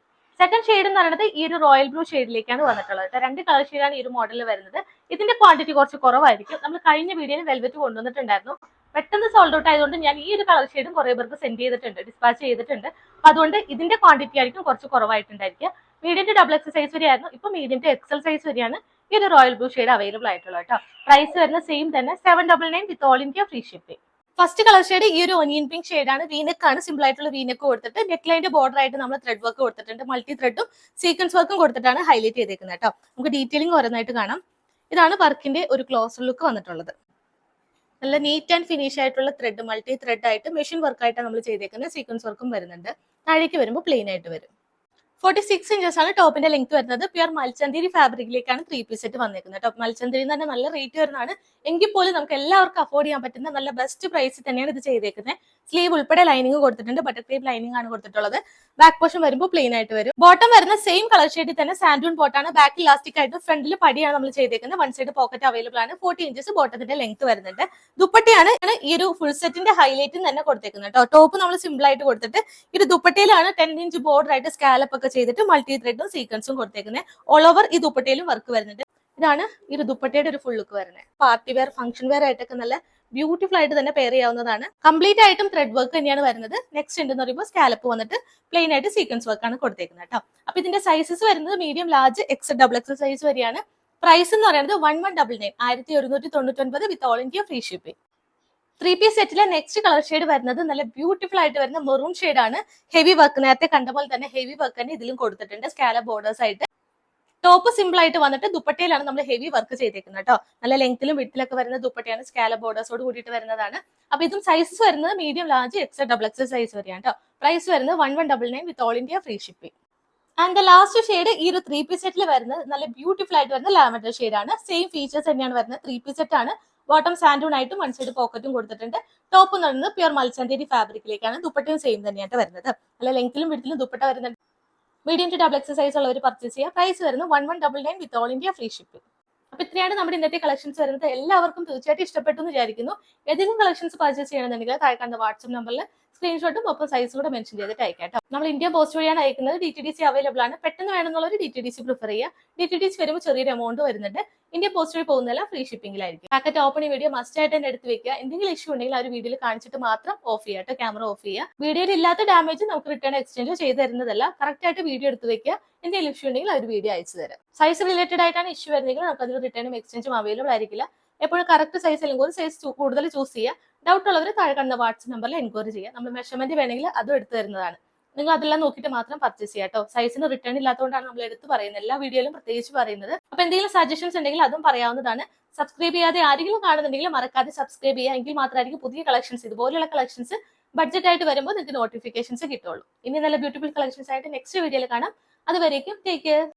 Second shade എന്ന് പറയുന്നത് ഈ ഒരു റോയൽ ബ്ലൂ ഷെയ്ഡിലേക്കാണ് വന്നിട്ടുള്ളത്. 2 കളർ ഷെയ്ഡാണ് ഈ ഒരു മോഡൽ വരുന്നത്. ഇതിന്റെ ക്വാണ്ടിറ്റി കുറച്ച് കുറവായിരിക്കും. നമ്മൾ കഴിഞ്ഞ വീഡിയോയിൽ വെൽവെറ്റ് കൊണ്ടുവന്നിട്ടുണ്ടായിരുന്നു. പെട്ടെന്ന് സോൾഡ് ഔട്ട് ആയതുകൊണ്ട് ഞാൻ ഈ ഒരു കളർ ഷെയ്ഡും കുറെ പേർക്ക് സെൻഡ് ചെയ്തിട്ടുണ്ട്, ഡിസ്പാച്ച് ചെയ്തിട്ടുണ്ട്. അപ്പൊ അതുകൊണ്ട് ഇതിന്റെ ക്വാണ്ടിറ്റി ആയിരിക്കും കുറച്ച് കുറവായിട്ടുണ്ടായിരിക്കുക. Medium to double X size വരെയായിരുന്നു. ഇപ്പൊ മീഡിയം ടു എക്സൽ സൈസ് വരെയാണ് ഈ ഒരു റോയൽ ബ്ലൂ ഷെയ്ഡ് അവൈലബിൾ ആയിട്ടുള്ളത് കേട്ടോ. പ്രൈസ് വരുന്ന സെയിം തന്നെ 799 വിത്ത് all India free shipping. First colour shade ഈ ഒരു ഒനിയൻ പിങ്ക് ഷെയ്ഡാണ്. വീനെക്ക് ആണ്. സിമ്പിൾ ആയിട്ടുള്ള വീനെക്ക് കൊടുത്തിട്ട് നെക്ക് ലൈന്റെ ബോർഡർ ആയിട്ട് നമ്മൾ ത്രെഡ് വർക്ക് കൊടുത്തിട്ടുണ്ട്. മൾട്ടി ത്രെഡും സീക്വൻസ് വർക്കും കൊടുത്തിട്ടാണ് ഹൈലൈറ്റ് ചെയ്തേക്കുന്നത് കേട്ടോ. നമുക്ക് ഡീറ്റെയിലിംഗ് ഓരോന്നായിട്ട് കാണാം. ഇതാണ് വർക്കിന്റെ ഒരു ക്ലോസർ ലുക്ക് വന്നിട്ടുള്ളത്. നല്ല നീറ്റ് ആൻഡ് ഫിനിഷ് ആയിട്ടുള്ള ത്രെഡ്, മൾട്ടി ത്രെഡ് ആയിട്ട് മെഷീൻ വർക്ക് ആയിട്ടാണ് നമ്മൾ ചെയ്തേക്കുന്നത്. സീക്വൻസ് വർക്കും വരുന്നുണ്ട്. താഴേക്ക് വരുമ്പോൾ പ്ലെയിൻ ആയിട്ട് വരും. 46 ഇഞ്ചസ് ആണ് ടോപ്പിന്റെ ലെങ്ത് വരുന്നത്. പ്യുർ മൽച്ചന്തിരി ഫാബ്രിക്കിലേക്കാണ് 3 പീസ് സെറ്റ് വന്നിരിക്കുന്നത്. ടോപ്പ് മൽച്ചന്തിരി എന്ന് പറഞ്ഞാൽ നല്ല റേറ്റ് വരുന്നതാണ്. എങ്കിൽ പോലും നമുക്ക് എല്ലാവർക്കും അഫോർഡ് ചെയ്യാൻ പറ്റുന്ന നല്ല ബെസ്റ്റ് പ്രൈസിൽ തന്നെയാണ് ഇത് ചെയ്തേക്കുന്നത്. സ്ലീവ് ഉൾപ്പെടെ ലൈനിങ് കൊടുത്തിട്ടുണ്ട്. ബട്ടർ ക്രീപ്പ് ലൈനിങ് ആണ് കൊടുത്തിട്ടുള്ളത്. ബാക്ക് പോർഷൻ വരുമ്പോൾ പ്ലെയിൻ ആയിട്ട് വരും. ബോട്ടം വരുന്ന സെയിം കളർ ഷെയ്ഡിൽ തന്നെ സാൻഡൂൺ ബോട്ടാണ്. ബാക്ക് ഇലാസ്റ്റിക് ആയിട്ട് ഫ്രണ്ടിൽ പടിയാണ് നമ്മൾ ചെയ്തേക്കുന്നത്. 1 സൈഡ് പോക്കറ്റ് അവൈലബിൾ ആണ്. 40 ഇഞ്ചസ് ബോട്ടത്തിന്റെ ലെങ്ത് വരുന്നുണ്ട്. ദുപ്പട്ടയാണ് ഈ ഒരു ഫുൾ സെറ്റിന്റെ ഹൈലൈറ്റ് തന്നെ കൊടുത്തേക്കുന്നത് കേട്ടോ. ടോപ്പ് നമ്മൾ സിമ്പിൾ ആയിട്ട് കൊടുത്തിട്ട് ഈ ഒരു ദുപ്പട്ടയിലാണ് 10 ഇഞ്ച് ബോർഡർ ആയിട്ട് സ്കാലപ്പ് ഒക്കെ ചെയ്തിട്ട് മൾട്ടി ത്രെഡും സീക്വൻസും കൊടുത്തേക്കുന്നത്. ഓൾ ഓവർ ഈ ദുപ്പട്ടയിലും വർക്ക് വരുന്നുണ്ട്. ഇതാണ് ഈ ഒരു ദുപ്പട്ടയുടെ ഒരു ഫുൾ ലുക്ക് വരുന്നത്. പാർട്ടി വെയർ, ഫംഗ്ഷൻ വെയർ ആയിട്ടൊക്കെ നല്ല ബ്യൂട്ടിഫുൾ ആയിട്ട് തന്നെ പെയർ ചെയ്യാവുന്നതാണ്. കംപ്ലീറ്റ് ആയിട്ടും ത്രെഡ് വർക്ക് തന്നെയാണ് വരുന്നത്. നെക്സ്റ്റ് എന്ന് പറയുമ്പോൾ സ്കാലപ്പ് വന്നിട്ട് പ്ലെയിൻ ആയിട്ട് സീക്വൻസ് വർക്ക് ആണ് കൊടുത്തേക്കുന്നത് കേട്ടോ. അപ്പൊ ഇതിന്റെ സൈസസ് വരുന്നത് medium, large, X double X size വരെയാണ്. പ്രൈസ് എന്ന് പറയുന്നത് 1199 1199 with all India free shipping. 3 piece സെറ്റിലെ നെക്സ്റ്റ് കളർ ഷെയ്ഡ് വരുന്നത് നല്ല ബ്യൂട്ടിഫുൾ ആയിട്ട് വരുന്ന മെറൂൺ ഷെയ്ഡ് ആണ്. ഹെവി വർക്ക്, നേരത്തെ കണ്ട പോലെ തന്നെ ഹെവി വർക്ക് തന്നെ ഇതിലും കൊടുത്തിട്ടുണ്ട്. സ്കാലപ്പ് ബോർഡേഴ്സ് ആയിട്ട്. ടോപ്പ് സിമ്പിൾ ആയിട്ട് വന്നിട്ട് ദുപ്പട്ടയിലാണ് നമ്മൾ ഹെവി വർക്ക് ചെയ്തേക്കുന്നത് കേട്ടോ. നല്ല ലെങ്ത്തിലും വിട്ടിലൊക്കെ വരുന്ന ദുപ്പട്ടയാണ്. സ്കാലപ്പ് ബോർഡേഴ്സോട് കൂടിയിട്ട് വരുന്നതാണ്. അപ്പൊ ഇതും സൈസസ് വരുന്നത് medium, large, X double X size വരെയാണ് കേട്ടോ. പ്രൈസ് വരുന്നത് 1199 with all India free shipping. And last shade ഈ ഒരു 3 പീസ് സെറ്റിൽ വരുന്നത് നല്ല ബ്യൂട്ടിഫുൾ ആയിട്ട് വരുന്ന ലാവൻഡർ ഷെയ്ഡ് ആണ്. സെയിം ഫീച്ചേഴ്സ് തന്നെയാണ് വരുന്നത്. 3 പീസ് സെറ്റ് ആണ്. ബോട്ടം സാൻഡൂൺ ആയിട്ടും 1 സൈഡ് പോക്കറ്റും കൊടുത്തിട്ടുണ്ട്. ടോപ്പ് എന്ന് പറയുന്നത് പ്യുർ മൽച്ചന്തേരി ഫാബ്രിക്കിലേക്കാണ്. ദുപ്പട്ടയും സെയിം തന്നെയായിട്ട് വരുന്നത്. നല്ല ലെങ്ത്തിലും വിട്ടിലും ദുപ്പട്ട വരുന്നുണ്ട്. Medium to double X size ഉള്ളവർ പർച്ചേസ് ചെയ്യുക. പ്രൈസ് വരുന്നത് 1199 with all India free shipping. അപ്പൊ ഇത്രയാണ് നമ്മുടെ ഇന്നത്തെ കളക്ഷൻസ് വരുന്നത്. എല്ലാവർക്കും തീർച്ചയായിട്ടും ഇഷ്ടപ്പെട്ടു എന്ന് വിചാരിക്കുന്നു. ഏതെങ്കിലും കളക്ഷൻസ് പർച്ചേസ് ചെയ്യണമെന്നുണ്ടെങ്കിൽ താഴെ കണ്ട വാട്സ്ആപ്പ് നമ്പറിൽ സ്ക്രീൻഷോട്ടും ഒപ്പം സൈസും കൂടെ മെൻഷൻ ചെയ്തിട്ട് അയക്കാം. നമ്മൾ ഇന്ത്യ പോസ്റ്റ് വഴിയാണ് അയക്കുന്നത്. DTDC അവൈലബിൾ ആണ്. പെട്ടെന്ന് വേണമെന്നുള്ളവർ DTDC പ്രിഫർ ചെയ്യുക. DTDC വരുമ്പോൾ ചെറിയൊരു എമൗണ്ട് വരുന്നുണ്ട്. ഇന്ത്യ പോസ്റ്റ് വഴി പോകുന്നതെല്ലാം ഫ്രീ ഷിപ്പിംഗിലായിരിക്കും. പാക്കറ്റ് ഓപ്പണിംഗ് വീഡിയോ മസ്റ്റ് ആയിട്ട് തന്നെ എടുത്ത് വെക്കുക. എന്തെങ്കിലും ഇഷ്യൂ ഉണ്ടെങ്കിൽ ആ ഒരു വീഡിയോയിൽ കാണിച്ചിട്ട് മാത്രം ഓഫ് ചെയ്യുക കേട്ടോ. ക്യാമറ ഓഫ് ചെയ്യുക. വീഡിയോയിൽ ഇല്ലാത്ത ഡാമേജ് നമുക്ക് റിട്ടേൺ എക്സ്ചേഞ്ച് ചെയ്ത് തരുന്നതല്ല. കറക്റ്റ് ആയിട്ട് വീഡിയോ എടുത്ത് വെക്കുക. എന്തെങ്കിലും ഇഷ്യൂ ഉണ്ടെങ്കിൽ ആ ഒരു വീഡിയോ അയച്ചു തരാം. സൈസ് റിലേറ്റഡ് ആയിട്ടാണ് ഇഷ്യൂ വരുന്നെങ്കിൽ നമുക്ക് അതിൽ റിട്ടേണും എക്സ്ചേഞ്ചും അവൈലബിൾ ആയിരിക്കില്ല. എപ്പോഴും കറക്റ്റ് സൈസ് അല്ലെങ്കിൽ ഒരു സൈസ് കൂടുതൽ ചൂസ് ചെയ്യുക. ഡൗട്ട് ഉള്ളവർ താഴെ കണ്ട വാട്സ്ആപ്പ് നമ്പറിൽ എൻക്വയറി ചെയ്യുക. നമ്മൾ മെഷർമെന്റ് വേണമെങ്കിൽ അതും എടുത്തു തരുന്നതാണ്. നിങ്ങൾ അതെല്ലാം നോക്കിയിട്ട് മാത്രം പർച്ചേസ് ചെയ്യാം കേട്ടോ. സൈസിന് റിട്ടേൺ ഇല്ലാത്തതുകൊണ്ടാണ് നമ്മൾ എടുത്ത് പറയുന്നത്. എല്ലാ വീഡിയോയിലും പ്രത്യേകിച്ച് പറയുന്നത്. അപ്പൊ എന്തെങ്കിലും സജഷൻസ് ഉണ്ടെങ്കിൽ അതും പറയാവുന്നതാണ്. സബ്സ്ക്രൈബ് ചെയ്യാതെ ആരെങ്കിലും കാണുന്നുണ്ടെങ്കിൽ മറക്കാതെ സബ്സ്ക്രൈബ് ചെയ്യുക. എങ്കിൽ മാത്രമായിരിക്കും പുതിയ കളക്ഷൻസ്, ഇതുപോലെയുള്ള കളക്ഷൻസ് ബഡ്ജറ്റ് ആയിട്ട് വരുമ്പോൾ നിങ്ങൾക്ക് നോട്ടിഫിക്കേഷൻസ് കിട്ടുള്ളൂ. ഇനി നല്ല ബ്യൂട്ടിഫുൾ കളക്ഷൻസ് ആയിട്ട് നെക്സ്റ്റ് വീഡിയോയിൽ കാണാം. അതുവരേക്കും ടേക്ക് കെയർ.